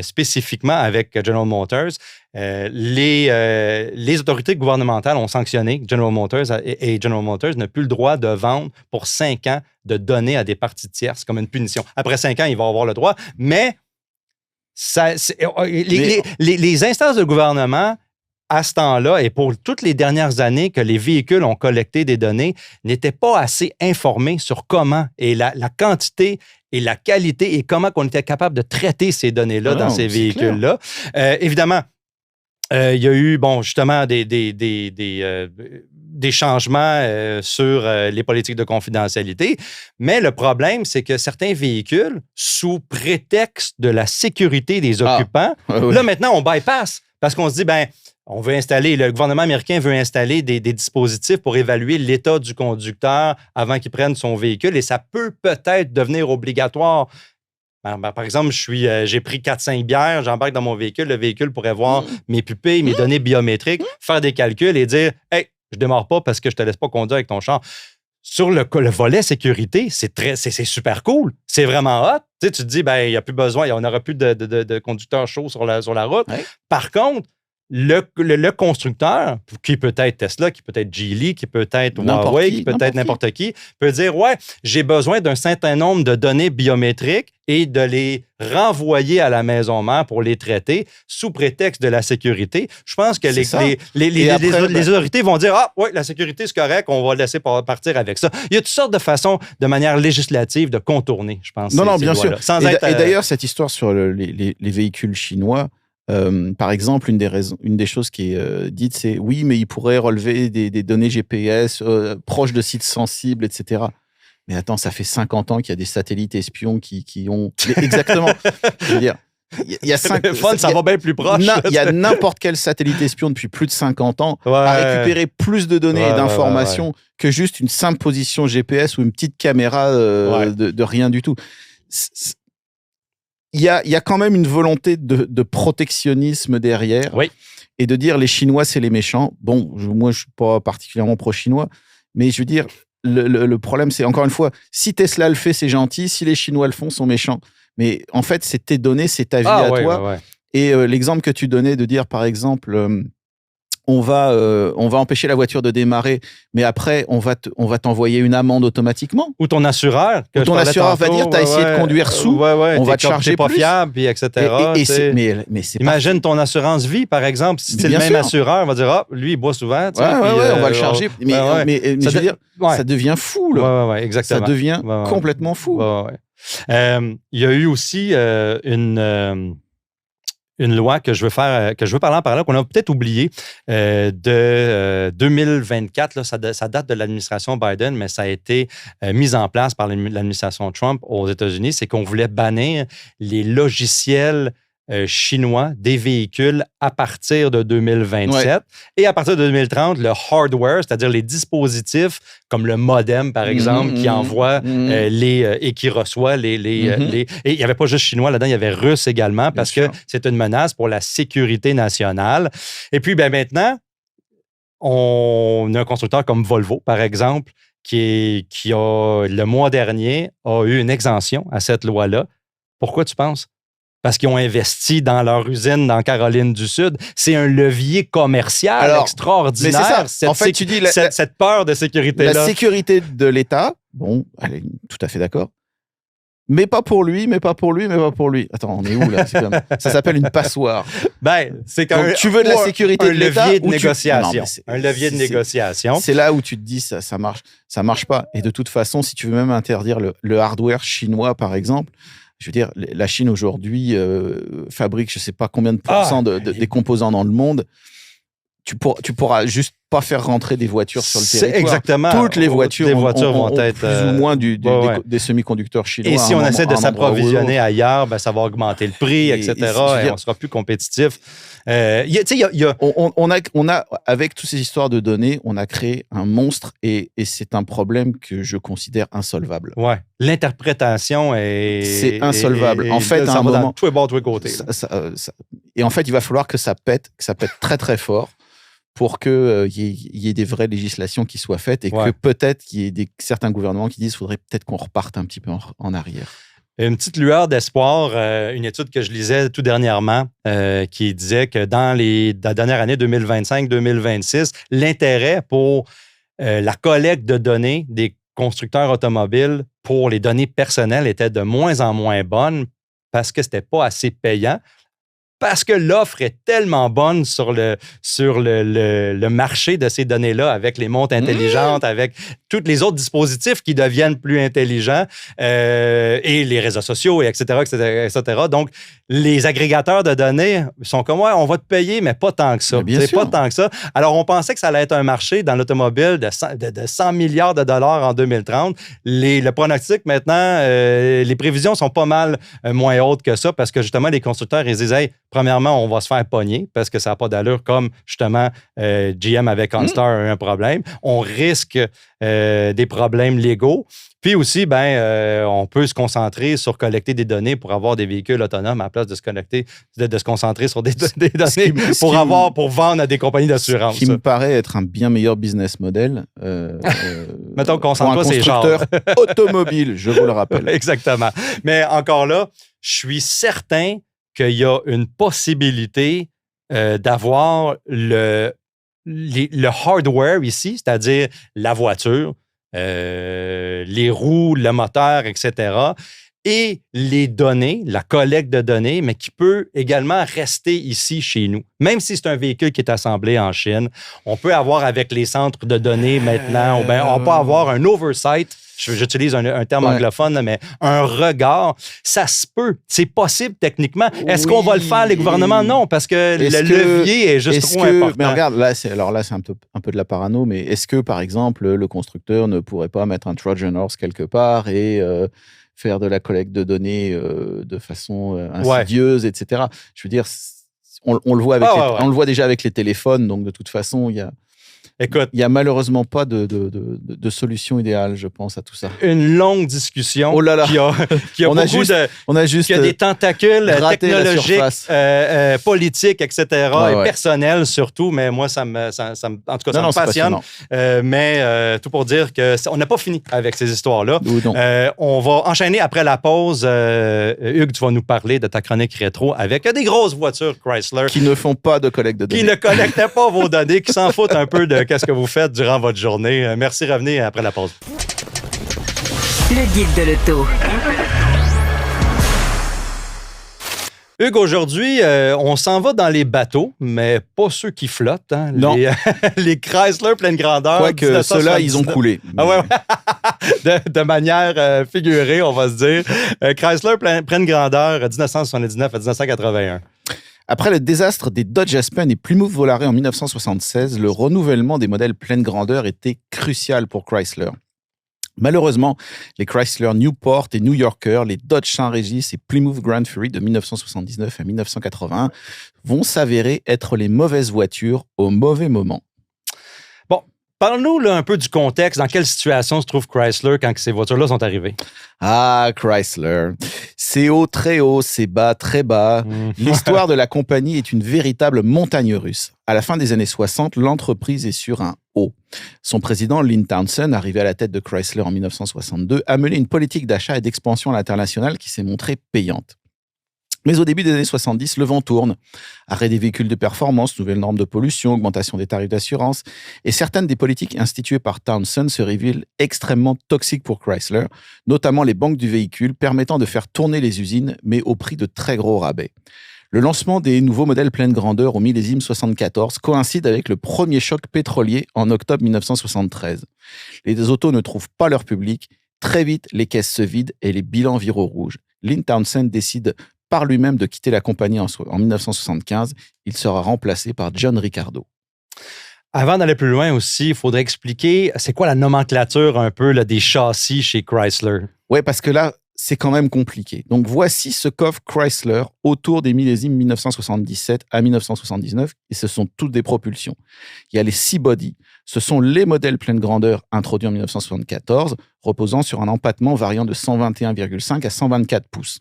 spécifiquement avec General Motors, les autorités gouvernementales ont sanctionné General Motors et General Motors n'a plus le droit de vendre pour 5 ans de données à des parties tierces comme une punition. Après 5 ans, ils vont avoir le droit, mais les instances de gouvernement, à ce temps-là, et pour toutes les dernières années que les véhicules ont collecté des données, n'étaient pas assez informés sur comment et la quantité et la qualité et comment on était capable de traiter ces données-là dans ces véhicules-là. Évidemment, il y a eu, justement, des changements sur les politiques de confidentialité. Mais le problème, c'est que certains véhicules, sous prétexte de la sécurité des occupants, là, maintenant, on bypass. Parce qu'on se dit, le gouvernement américain veut installer des dispositifs pour évaluer l'état du conducteur avant qu'il prenne son véhicule. Et ça peut peut-être devenir obligatoire. Par exemple, j'ai pris 4-5 bières, j'embarque dans mon véhicule, le véhicule pourrait voir mes pupilles, mes données biométriques, faire des calculs et dire « Hey, je démarre pas parce que je te laisse pas conduire avec ton char ». Sur le volet sécurité, c'est super cool. C'est vraiment hot. Tu te dis, il n'y a plus besoin, on n'aura plus de conducteurs chauds sur la route. Ouais. Par contre, le constructeur, qui peut être Tesla, qui peut être Geely, qui peut être Huawei, qui peut être n'importe qui, peut dire, j'ai besoin d'un certain nombre de données biométriques et de les renvoyer à la maison mère pour les traiter sous prétexte de la sécurité. Je pense que les autorités vont dire, la sécurité, c'est correct, on va laisser partir avec ça. Il y a toutes sortes de façons, de manière législative, de contourner, je pense. Non, bien sûr. Et d'ailleurs, cette histoire sur les véhicules chinois, par exemple, une des choses qui est dite, c'est oui, mais ils pourraient relever des données GPS proches de sites sensibles, etc. Mais attends, ça fait 50 ans qu'il y a des satellites espions qui ont... Exactement. Je veux dire, il y a ça va bien plus proche. Il y a n'importe quel satellite espion depuis plus de 50 ans à récupérer plus de données et d'informations que juste une simple position GPS ou une petite caméra de rien du tout. Il y a quand même une volonté de protectionnisme derrière et de dire les Chinois, c'est les méchants. Bon, moi, je ne suis pas particulièrement pro-chinois, mais je veux dire, le problème, c'est encore une fois, si Tesla le fait, c'est gentil, si les Chinois le font, sont méchants. Mais en fait, c'est tes données, c'est ta vie à toi. Et l'exemple que tu donnais de dire, par exemple, on va empêcher la voiture de démarrer, mais après, on va t'envoyer une amende automatiquement. Ou ton assureur. Va dire, t'as essayé de conduire sous, on va te charger pas plus. Fiable, puis etc. Mais c'est imagine ton assurance vie, par exemple. Si c'est le même assureur, on va dire, lui, il boit souvent. On va le charger. Mais je veux dire, ça devient fou, là. Oui, exactement. Ça devient complètement fou. Il y a eu aussi une loi que je veux parler en parlant, qu'on a peut-être oublié, de 2024. Là, ça date de l'administration Biden, mais ça a été mis en place par l'administration Trump aux États-Unis. C'est qu'on voulait bannir les logiciels chinois des véhicules à partir de 2027. Et à partir de 2030, le hardware, c'est-à-dire les dispositifs comme le modem, par exemple, qui envoie et qui reçoit les... Et il n'y avait pas juste chinois là-dedans, il y avait russe également, parce que c'est une menace pour la sécurité nationale. Et puis, maintenant, on a un constructeur comme Volvo, par exemple, qui a, le mois dernier, a eu une exemption à cette loi-là. Pourquoi tu penses? Parce qu'ils ont investi dans leur usine dans Caroline du Sud. C'est un levier commercial extraordinaire. Mais c'est ça. En fait, tu dis cette peur de sécurité-là. La sécurité de l'État, bon, elle est tout à fait d'accord. Mais pas pour lui, mais pas pour lui, mais pas pour lui. Attends, on est où là? Ça s'appelle une passoire. C'est quand même. Tu veux de la sécurité de l'État? Un levier de négociation. Un levier de négociation. C'est là où tu te dis, ça marche pas. Et de toute façon, si tu veux même interdire le hardware chinois, par exemple, je veux dire, la Chine aujourd'hui fabrique je sais pas combien de pourcents des composants dans le monde. Tu pourras juste pas faire rentrer des voitures sur le territoire. Exactement. Toutes les voitures, vont être plus ou moins des semi-conducteurs chinois. Et si on essaie de s'approvisionner ailleurs, ça va augmenter le prix, etc. Et on sera plus compétitif. On a, avec toutes ces histoires de données, on a créé un monstre et c'est un problème que je considère insolvable. Ouais. L'interprétation c'est insolvable. En fait, à un moment, tous les bords, tous les côtés. Et en fait, il va falloir que ça pète très très fort pour qu'il y ait des vraies législations qui soient faites et que peut-être qu'il y ait certains gouvernements qui disent qu'il faudrait peut-être qu'on reparte un petit peu en arrière. Une petite lueur d'espoir, une étude que je lisais tout dernièrement qui disait que dans la dernière année 2025-2026, l'intérêt pour la collecte de données des constructeurs automobiles pour les données personnelles était de moins en moins bonne parce que c'était pas assez payant. Parce que l'offre est tellement bonne sur le marché de ces données-là, avec les montres intelligentes, avec tous les autres dispositifs qui deviennent plus intelligents, et les réseaux sociaux, etc., etc., etc. Donc, les agrégateurs de données sont comme, ouais, on va te payer, mais pas tant que ça. C'est pas tant que ça. Alors, on pensait que ça allait être un marché dans l'automobile de 100 milliards de dollars en 2030. Le pronostic, maintenant, les prévisions sont pas mal moins hautes que ça parce que, justement, les constructeurs, ils disent, hey, premièrement, on va se faire pogner parce que ça n'a pas d'allure comme, justement, GM avec OnStar a eu un problème. On risque des problèmes légaux. Puis aussi, on peut se concentrer sur collecter des données pour avoir des véhicules autonomes à la place de se concentrer sur des données pour vendre à des compagnies d'assurance. Ce qui me paraît être un bien meilleur business model. Mettons qu'on pour un constructeur automobile, je vous le rappelle. Exactement. Mais encore là, je suis certain qu'il y a une possibilité d'avoir le hardware ici, c'est-à-dire la voiture, les roues, le moteur, etc., et les données, la collecte de données, mais qui peut également rester ici chez nous. Même si c'est un véhicule qui est assemblé en Chine, on peut avoir avec les centres de données maintenant, on peut avoir un oversight. J'utilise un terme anglophone, mais un regard, ça se peut. C'est possible techniquement. Est-ce qu'on va le faire, les gouvernements? Non, parce que le levier est juste trop important. Mais regarde, là, c'est un peu de la parano, mais est-ce que, par exemple, le constructeur ne pourrait pas mettre un Trojan Horse quelque part et faire de la collecte de données de façon insidieuse, etc. Je veux dire, on le voit on le voit déjà avec les téléphones, donc de toute façon, il y a malheureusement pas de solution idéale, je pense, à tout ça. Une longue discussion qui a qui a des tentacules technologiques, politiques, etc., et personnels surtout, mais moi, ça me passionne. Mais tout pour dire qu'on n'a pas fini avec ces histoires-là. On va enchaîner après la pause. Hugues, tu vas nous parler de ta chronique rétro avec des grosses voitures Chrysler. Qui ne font pas de collecte de données. Qui ne collectaient pas vos données, qui s'en foutent un peu de qu'est-ce que vous faites durant votre journée. Merci, revenez après la pause. Le guide de l'auto. Hugues, aujourd'hui, on s'en va dans les bateaux, mais pas ceux qui flottent. Hein? Non. Les Chrysler pleine grandeur. Quoique ceux-là, ils ont coulé. Ah ouais. de manière figurée, on va se dire. Chrysler pleine grandeur, 1979 à 1981. Après le désastre des Dodge Aspen et Plymouth Volare en 1976, le renouvellement des modèles pleine grandeur était crucial pour Chrysler. Malheureusement, les Chrysler Newport et New Yorker, les Dodge Saint-Régis et Plymouth Grand Fury de 1979 à 1981 vont s'avérer être les mauvaises voitures au mauvais moment. Bon, Parle-nous là, un peu du contexte. Dans quelle situation se trouve Chrysler quand ces voitures-là sont arrivées? Ah, Chrysler. C'est haut, très haut, c'est bas, très bas. L'histoire de la compagnie est une véritable montagne russe. À la fin des années 60, l'entreprise est sur un haut. Son président, Lynn Townsend, arrivé à la tête de Chrysler en 1962, a mené une politique d'achat et d'expansion à l'international qui s'est montrée payante. Mais au début des années 70, le vent tourne. Arrêt des véhicules de performance, nouvelles normes de pollution, augmentation des tarifs d'assurance. Et certaines des politiques instituées par Townsend se révèlent extrêmement toxiques pour Chrysler, notamment les banques du véhicule permettant de faire tourner les usines, mais au prix de très gros rabais. Le lancement des nouveaux modèles pleine grandeur au millésime 74 coïncide avec le premier choc pétrolier en octobre 1973. Les autos ne trouvent pas leur public. Très vite, les caisses se vident et les bilans virent au rouge. Lynn Townsend décide par lui-même de quitter la compagnie en 1975. Il sera remplacé par John Ricciardo. Avant d'aller plus loin aussi, il faudrait expliquer c'est quoi la nomenclature un peu là, des châssis chez Chrysler. Oui, parce que là, c'est quand même compliqué. Donc voici ce qu'offre Chrysler autour des millésimes 1977 à 1979, et ce sont toutes des propulsions. Il y a les C-Body. Ce sont les modèles pleine grandeur introduits en 1974, reposant sur un empattement variant de 121,5 à 124 pouces.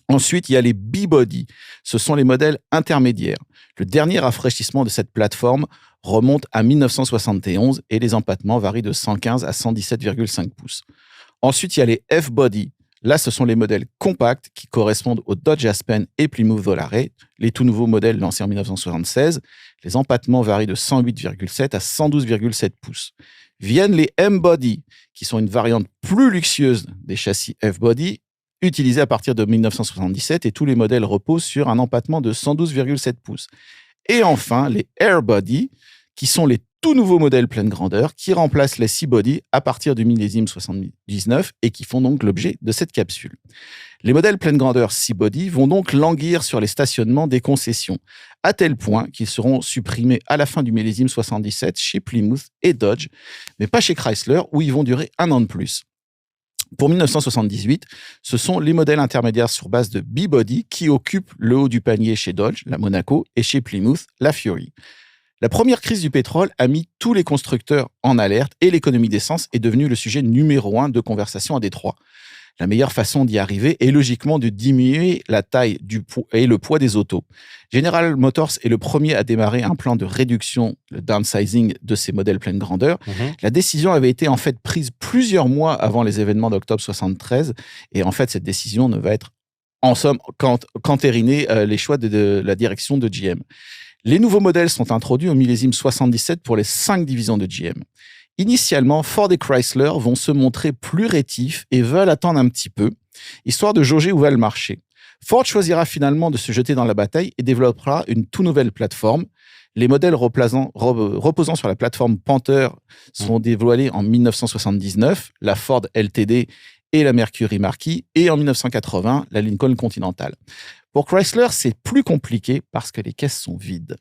Ensuite, il y a les B-Body. Ce sont les modèles intermédiaires. Le dernier rafraîchissement de cette plateforme remonte à 1971 et les empattements varient de 115 à 117,5 pouces. Ensuite, il y a les F-Body. Là, ce sont les modèles compacts qui correspondent aux Dodge Aspen et Plymouth Volare, les tout nouveaux modèles lancés en 1976. Les empattements varient de 108,7 à 112,7 pouces. Viennent les M-Body, qui sont une variante plus luxueuse des châssis F-Body, utilisés à partir de 1977, et tous les modèles reposent sur un empattement de 112,7 pouces. Et enfin, les Airbody, qui sont les tout nouveaux modèles pleine grandeur, qui remplacent les C-Body à partir du millésime 79 et qui font donc l'objet de cette capsule. Les modèles pleine grandeur C-Body vont donc languir sur les stationnements des concessions, à tel point qu'ils seront supprimés à la fin du millésime 77 chez Plymouth et Dodge, mais pas chez Chrysler, où ils vont durer un an de plus. Pour 1978, ce sont les modèles intermédiaires sur base de B-Body qui occupent le haut du panier chez Dodge, la Monaco, et chez Plymouth, la Fury. La première crise du pétrole a mis tous les constructeurs en alerte et l'économie d'essence est devenue le sujet numéro 1 de conversation à Détroit. La meilleure façon d'y arriver est logiquement de diminuer la taille et le poids des autos. General Motors est le premier à démarrer un plan de réduction, le downsizing de ces modèles pleine grandeur. La décision avait été en fait prise plusieurs mois avant les événements d'octobre 73 et en fait cette décision ne va être en somme qu'entériner les choix de la direction de GM. Les nouveaux modèles sont introduits au millésime 77 pour les 5 divisions de GM. Initialement, Ford et Chrysler vont se montrer plus rétifs et veulent attendre un petit peu, histoire de jauger où va le marché. Ford choisira finalement de se jeter dans la bataille et développera une toute nouvelle plateforme. Les modèles reposant sur la plateforme Panther sont dévoilés en 1979, la Ford LTD et la Mercury Marquis, et en 1980, la Lincoln Continental. Pour Chrysler, c'est plus compliqué parce que les caisses sont vides.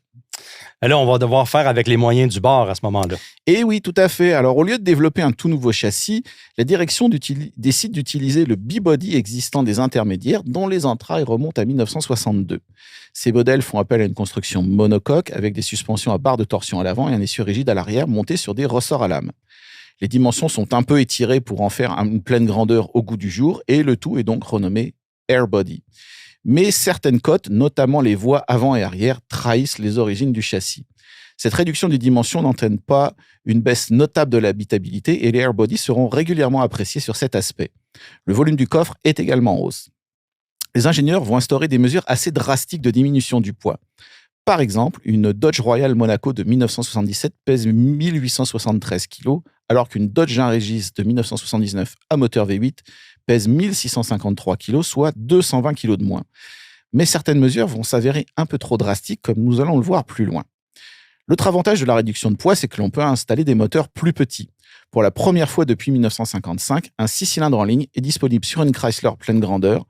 Et là, on va devoir faire avec les moyens du bord à ce moment-là. Et oui, tout à fait. Alors, au lieu de développer un tout nouveau châssis, la direction décide d'utiliser le B-Body existant des intermédiaires, dont les entrailles remontent à 1962. Ces modèles font appel à une construction monocoque avec des suspensions à barre de torsion à l'avant et un essieu rigide à l'arrière monté sur des ressorts à lame. Les dimensions sont un peu étirées pour en faire une pleine grandeur au goût du jour et le tout est donc renommé Airbody. Mais certaines cotes, notamment les voies avant et arrière, trahissent les origines du châssis. Cette réduction des dimensions n'entraîne pas une baisse notable de l'habitabilité et les Airbody seront régulièrement appréciés sur cet aspect. Le volume du coffre est également en hausse. Les ingénieurs vont instaurer des mesures assez drastiques de diminution du poids. Par exemple, une Dodge Royal Monaco de 1977 pèse 1873 kg, alors qu'une Dodge Regis de 1979 à moteur V8 pèse 1653 kg, soit 220 kg de moins. Mais certaines mesures vont s'avérer un peu trop drastiques, comme nous allons le voir plus loin. L'autre avantage de la réduction de poids, c'est que l'on peut installer des moteurs plus petits. Pour la première fois depuis 1955, un 6 cylindres en ligne est disponible sur une Chrysler pleine grandeur.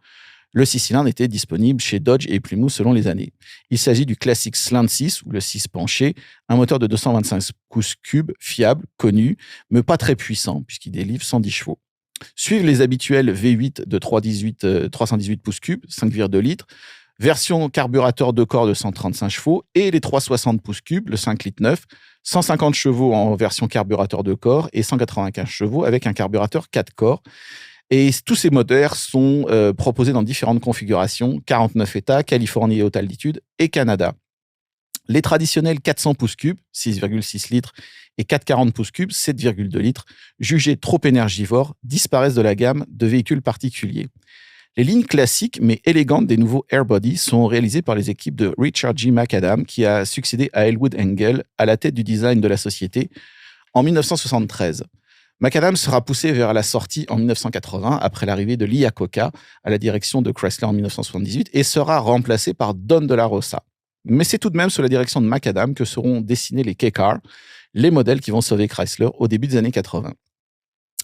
Le 6 cylindres était disponible chez Dodge et Plymouth selon les années. Il s'agit du classique Slant 6 ou le 6 penché, un moteur de 225 pouces cubes, fiable, connu, mais pas très puissant puisqu'il délivre 110 chevaux. Suivent les habituels V8 de 318 pouces cubes, 5,2 litres, Version carburateur de corps de 135 chevaux et les 360 pouces cubes, le 5 litres 9, 150 chevaux en version carburateur de corps et 195 chevaux avec un carburateur 4 corps. Et tous ces moteurs sont proposés dans différentes configurations, 49 États, Californie et haute altitude, et Canada. Les traditionnels 400 pouces cubes, 6,6 litres, et 440 pouces cubes, 7,2 litres, jugés trop énergivores, disparaissent de la gamme de véhicules particuliers. Les lignes classiques mais élégantes des nouveaux Airbody sont réalisées par les équipes de Richard G. McAdam, qui a succédé à Elwood Engel à la tête du design de la société en 1973. McAdam sera poussé vers la sortie en 1980 après l'arrivée de Lee Iacocca à la direction de Chrysler en 1978 et sera remplacé par Don De La Rosa. Mais c'est tout de même sous la direction de McAdam que seront dessinés les K-Car, les modèles qui vont sauver Chrysler au début des années 80.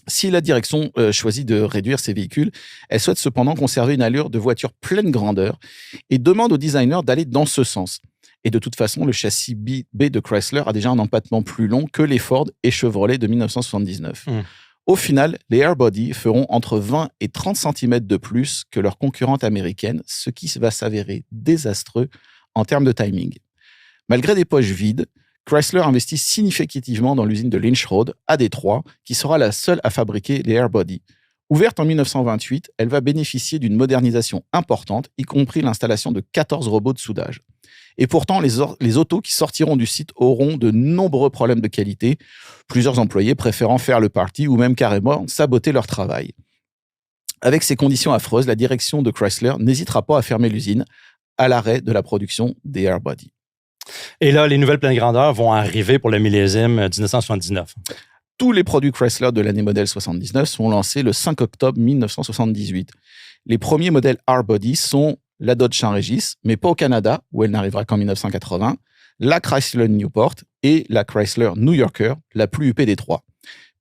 Si la direction choisit de réduire ces véhicules, elle souhaite cependant conserver une allure de voiture pleine grandeur et demande aux designers d'aller dans ce sens. Et de toute façon, le châssis B de Chrysler a déjà un empattement plus long que les Ford et Chevrolet de 1979. Au final, les Airbody feront entre 20 et 30 cm de plus que leurs concurrentes américaines, ce qui va s'avérer désastreux en termes de timing. Malgré des poches vides, Chrysler investit significativement dans l'usine de Lynch Road, à Détroit, qui sera la seule à fabriquer les Airbody. Ouverte en 1928, elle va bénéficier d'une modernisation importante, y compris l'installation de 14 robots de soudage. Et pourtant, les autos qui sortiront du site auront de nombreux problèmes de qualité, plusieurs employés préférant faire le party ou même carrément saboter leur travail. Avec ces conditions affreuses, la direction de Chrysler n'hésitera pas à fermer l'usine à l'arrêt de la production des Airbody. Et là, les nouvelles pleines grandeurs vont arriver pour le millésime 1979. Tous les produits Chrysler de l'année modèle 79 sont lancés le 5 octobre 1978. Les premiers modèles R-Body sont la Dodge Saint-Régis, mais pas au Canada, où elle n'arrivera qu'en 1980, la Chrysler Newport et la Chrysler New Yorker, la plus huppée des trois.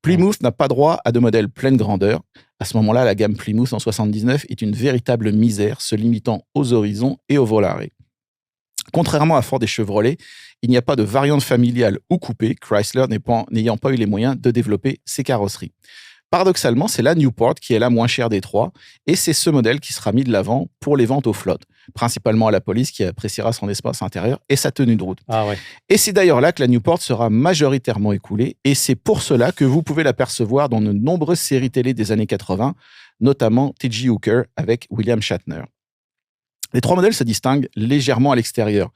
Plymouth n'a pas droit à de modèles pleine grandeur. À ce moment-là, la gamme Plymouth en 79 est une véritable misère, se limitant aux horizons et aux volarés. Contrairement à Ford et Chevrolet, il n'y a pas de variante familiale ou coupée, Chrysler n'ayant pas eu les moyens de développer ses carrosseries. Paradoxalement, c'est la Newport qui est la moins chère des trois, et c'est ce modèle qui sera mis de l'avant pour les ventes aux flottes, principalement à la police qui appréciera son espace intérieur et sa tenue de route. Ah ouais. Et c'est d'ailleurs là que la Newport sera majoritairement écoulée, et c'est pour cela que vous pouvez l'apercevoir dans de nombreuses séries télé des années 80, notamment T.J. Hooker avec William Shatner. Les trois modèles se distinguent légèrement à l'extérieur.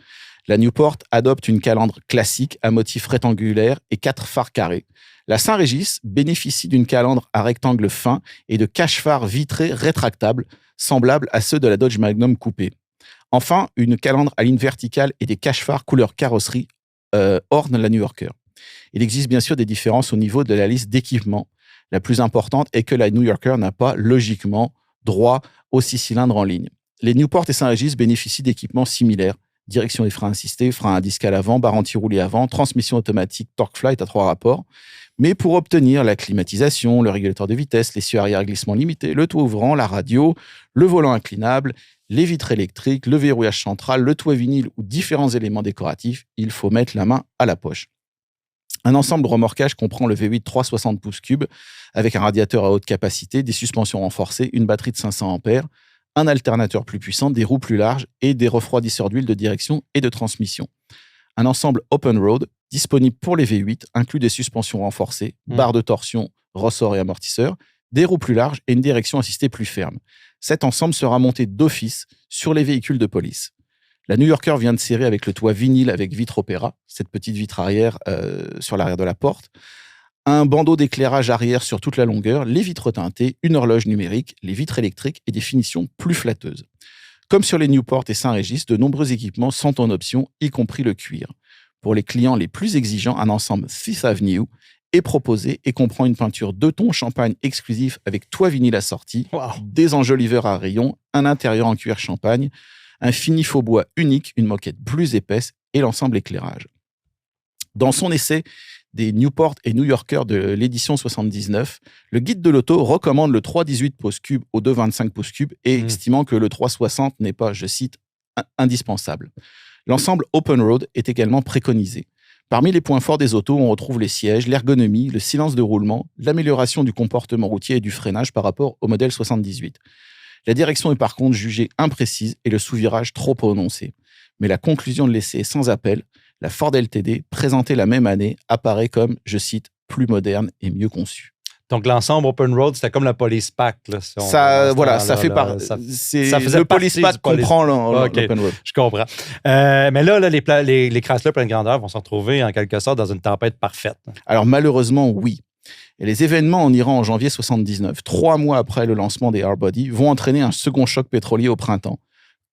La Newport adopte une calandre classique à motif rectangulaire et 4 phares carrés. La Saint-Régis bénéficie d'une calandre à rectangle fin et de cache-phares vitrés rétractables, semblables à ceux de la Dodge Magnum coupée. Enfin, une calandre à ligne verticale et des cache-phares couleur carrosserie ornent la New Yorker. Il existe bien sûr des différences au niveau de la liste d'équipements. La plus importante est que la New Yorker n'a pas, logiquement, droit aux 6 cylindres en ligne. Les Newport et Saint-Régis bénéficient d'équipements similaires. Direction et freins assistés, freins à disque à l'avant, barre anti-roulis avant, transmission automatique TorqueFlite à 3 rapports. Mais pour obtenir la climatisation, le régulateur de vitesse, l'essieu arrière glissement limité, le toit ouvrant, la radio, le volant inclinable, les vitres électriques, le verrouillage central, le toit vinyle ou différents éléments décoratifs, il faut mettre la main à la poche. Un ensemble de remorquage comprend le V8 360 pouces cubes avec un radiateur à haute capacité, des suspensions renforcées, une batterie de 500 ampères, un alternateur plus puissant, des roues plus larges et des refroidisseurs d'huile de direction et de transmission. Un ensemble open road disponible pour les V8 inclut des suspensions renforcées, barres de torsion, ressorts et amortisseurs, des roues plus larges et une direction assistée plus ferme. Cet ensemble sera monté d'office sur les véhicules de police. La New Yorker vient de série avec le toit vinyle avec vitre opéra, cette petite vitre arrière sur l'arrière de la porte, un bandeau d'éclairage arrière sur toute la longueur, les vitres teintées, une horloge numérique, les vitres électriques et des finitions plus flatteuses. Comme sur les Newport et Saint-Régis, de nombreux équipements sont en option, y compris le cuir. Pour les clients les plus exigeants, un ensemble Fifth Avenue est proposé et comprend une peinture 2 tons champagne exclusif avec toit vinyle assorti, des enjoliveurs à rayons, un intérieur en cuir champagne, un fini faux bois unique, une moquette plus épaisse et l'ensemble éclairage. Dans son essai des Newport et New Yorker de l'édition 79, le guide de l'auto recommande le 318 pouces cubes au 225 pouces cubes et estimant que le 360 n'est pas, je cite, indispensable. L'ensemble open road est également préconisé. Parmi les points forts des autos, on retrouve les sièges, l'ergonomie, le silence de roulement, l'amélioration du comportement routier et du freinage par rapport au modèle 78. La direction est par contre jugée imprécise et le sous-virage trop prononcé. Mais la conclusion de l'essai est sans appel. La Ford LTD, présentée la même année, apparaît comme, je cite, plus moderne et mieux conçue. Donc, l'ensemble Open Road, c'était comme la Police Pack. Là, si ça faisait le Police Pack comprend l'Open Road. Je comprends. Mais là, les Chrysler pleine grandeur vont se retrouver en quelque sorte dans une tempête parfaite. Alors, malheureusement, oui. Et les événements en Iran en janvier 1979, 3 mois après le lancement des R-Body, vont entraîner un second choc pétrolier au printemps.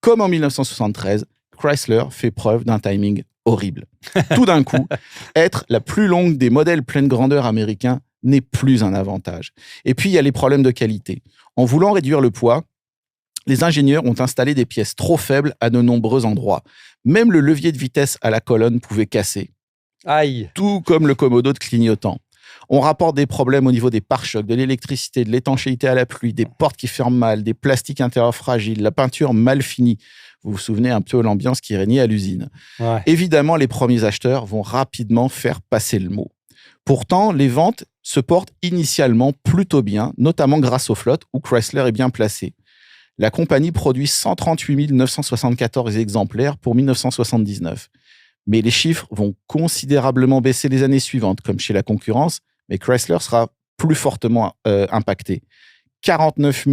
Comme en 1973, Chrysler fait preuve d'un timing horrible. Tout d'un coup, être la plus longue des modèles pleine grandeur américains n'est plus un avantage. Et puis, il y a les problèmes de qualité. En voulant réduire le poids, les ingénieurs ont installé des pièces trop faibles à de nombreux endroits. Même le levier de vitesse à la colonne pouvait casser. Aïe! Tout comme le commodo de clignotant. On rapporte des problèmes au niveau des pare-chocs, de l'électricité, de l'étanchéité à la pluie, des portes qui ferment mal, des plastiques intérieurs fragiles, la peinture mal finie. Vous vous souvenez un peu de l'ambiance qui régnait à l'usine. Ouais. Évidemment, les premiers acheteurs vont rapidement faire passer le mot. Pourtant, les ventes se portent initialement plutôt bien, notamment grâce aux flottes où Chrysler est bien placé. La compagnie produit 138 974 exemplaires pour 1979. Mais les chiffres vont considérablement baisser les années suivantes, comme chez la concurrence, mais Chrysler sera plus fortement impacté. 49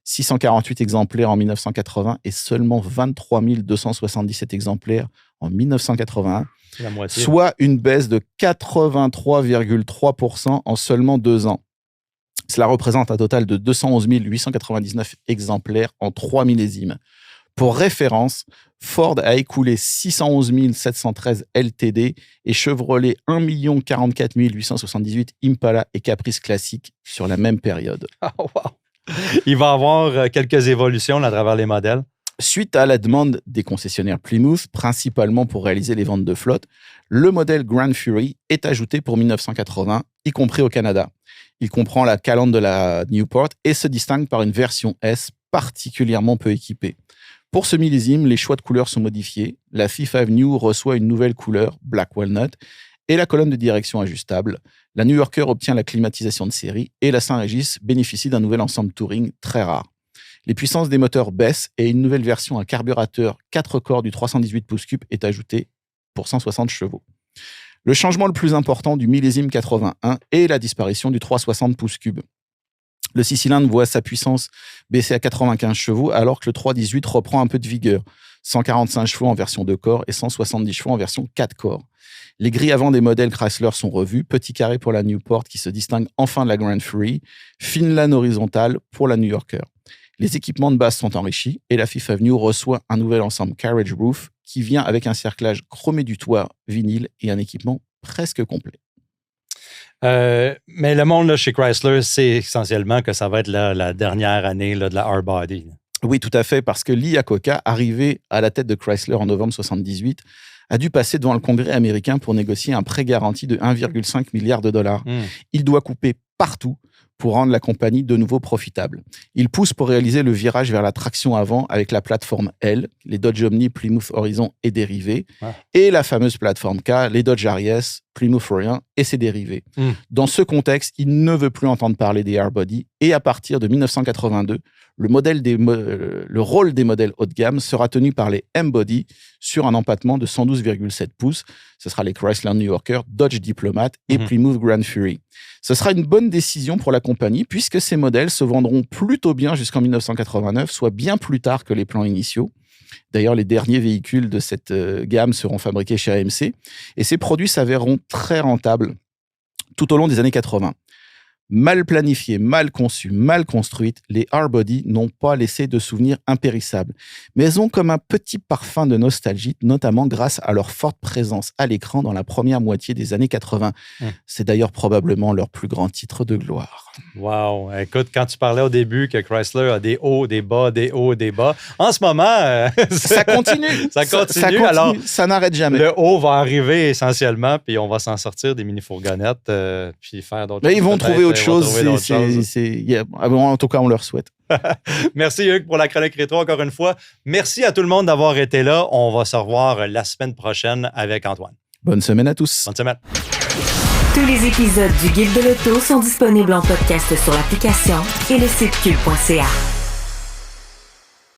648 exemplaires en 1980 et seulement 23 277 exemplaires en 1981, la moitié. Soit une baisse de 83,3% en seulement 2 ans. Cela représente un total de 211 899 exemplaires en 3 millésimes. Pour référence, Ford a écoulé 611 713 LTD et Chevrolet 1 044 878 Impala et Caprice classiques sur la même période. Oh, wow. Il va y avoir quelques évolutions là, à travers les modèles. Suite à la demande des concessionnaires Plymouth, principalement pour réaliser les ventes de flotte, le modèle Grand Fury est ajouté pour 1980, y compris au Canada. Il comprend la calandre de la Newport et se distingue par une version S particulièrement peu équipée. Pour ce millésime, les choix de couleurs sont modifiés. La Fifth Avenue reçoit une nouvelle couleur, Black Walnut, et la colonne de direction ajustable. La New Yorker obtient la climatisation de série et la Saint-Régis bénéficie d'un nouvel ensemble Touring très rare. Les puissances des moteurs baissent et une nouvelle version à carburateur 4 corps du 318 pouces cubes est ajoutée pour 160 chevaux. Le changement le plus important du millésime 81 est la disparition du 360 pouces cubes. Le 6 cylindres voit sa puissance baisser à 95 chevaux alors que le 318 reprend un peu de vigueur. 145 chevaux en version 2 corps et 170 chevaux en version 4 corps. Les grilles avant des modèles Chrysler sont revues, petit carré pour la Newport qui se distingue enfin de la Grand Fury, fine lane horizontale pour la New Yorker. Les équipements de base sont enrichis et la Fifth Avenue reçoit un nouvel ensemble Carriage Roof qui vient avec un cerclage chromé du toit vinyle et un équipement presque complet. Mais le monde là, chez Chrysler, c'est essentiellement que ça va être la dernière année là, de la R-Body. Oui, tout à fait, parce que Lee Iacocca, arrivé à la tête de Chrysler en novembre 1978, a dû passer devant le Congrès américain pour négocier un prêt garanti de 1,5 milliard de dollars. Il doit couper partout pour rendre la compagnie de nouveau profitable. Il pousse pour réaliser le virage vers la traction avant avec la plateforme L, les Dodge Omni, Plymouth Horizon et dérivés, et la fameuse plateforme K, les Dodge Arias, Plymouth Orion et ses dérivés. Dans ce contexte, il ne veut plus entendre parler des R-Body et à partir de 1982, le rôle des modèles haut de gamme sera tenu par les M-Body sur un empattement de 112,7 pouces. Ce sera les Chrysler New Yorker, Dodge Diplomat et Plymouth Grand Fury. Ce sera une bonne décision pour la compagnie puisque ces modèles se vendront plutôt bien jusqu'en 1989, soit bien plus tard que les plans initiaux. D'ailleurs, les derniers véhicules de cette gamme seront fabriqués chez AMC et ces produits s'avéreront très rentables tout au long des années 80. Mal planifiées, mal conçues, mal construites, les R-Body n'ont pas laissé de souvenirs impérissables, mais elles ont comme un petit parfum de nostalgie, notamment grâce à leur forte présence à l'écran dans la première moitié des années 80. C'est d'ailleurs probablement leur plus grand titre de gloire. Wow! Écoute, quand tu parlais au début que Chrysler a des hauts, des bas, des hauts, des bas, en ce moment... ça continue! Ça continue. Alors, ça n'arrête jamais. Le haut va arriver essentiellement, puis on va s'en sortir des mini-fourgonnettes, puis faire d'autres choses. Ils vont trouver autre chose. En tout cas, on leur souhaite. Merci Hugues pour la chronique rétro encore une fois. Merci à tout le monde d'avoir été là. On va se revoir la semaine prochaine avec Antoine. Bonne semaine à tous. Bonne semaine. Tous les épisodes du Guide de l'auto sont disponibles en podcast sur l'application et le site cube.ca.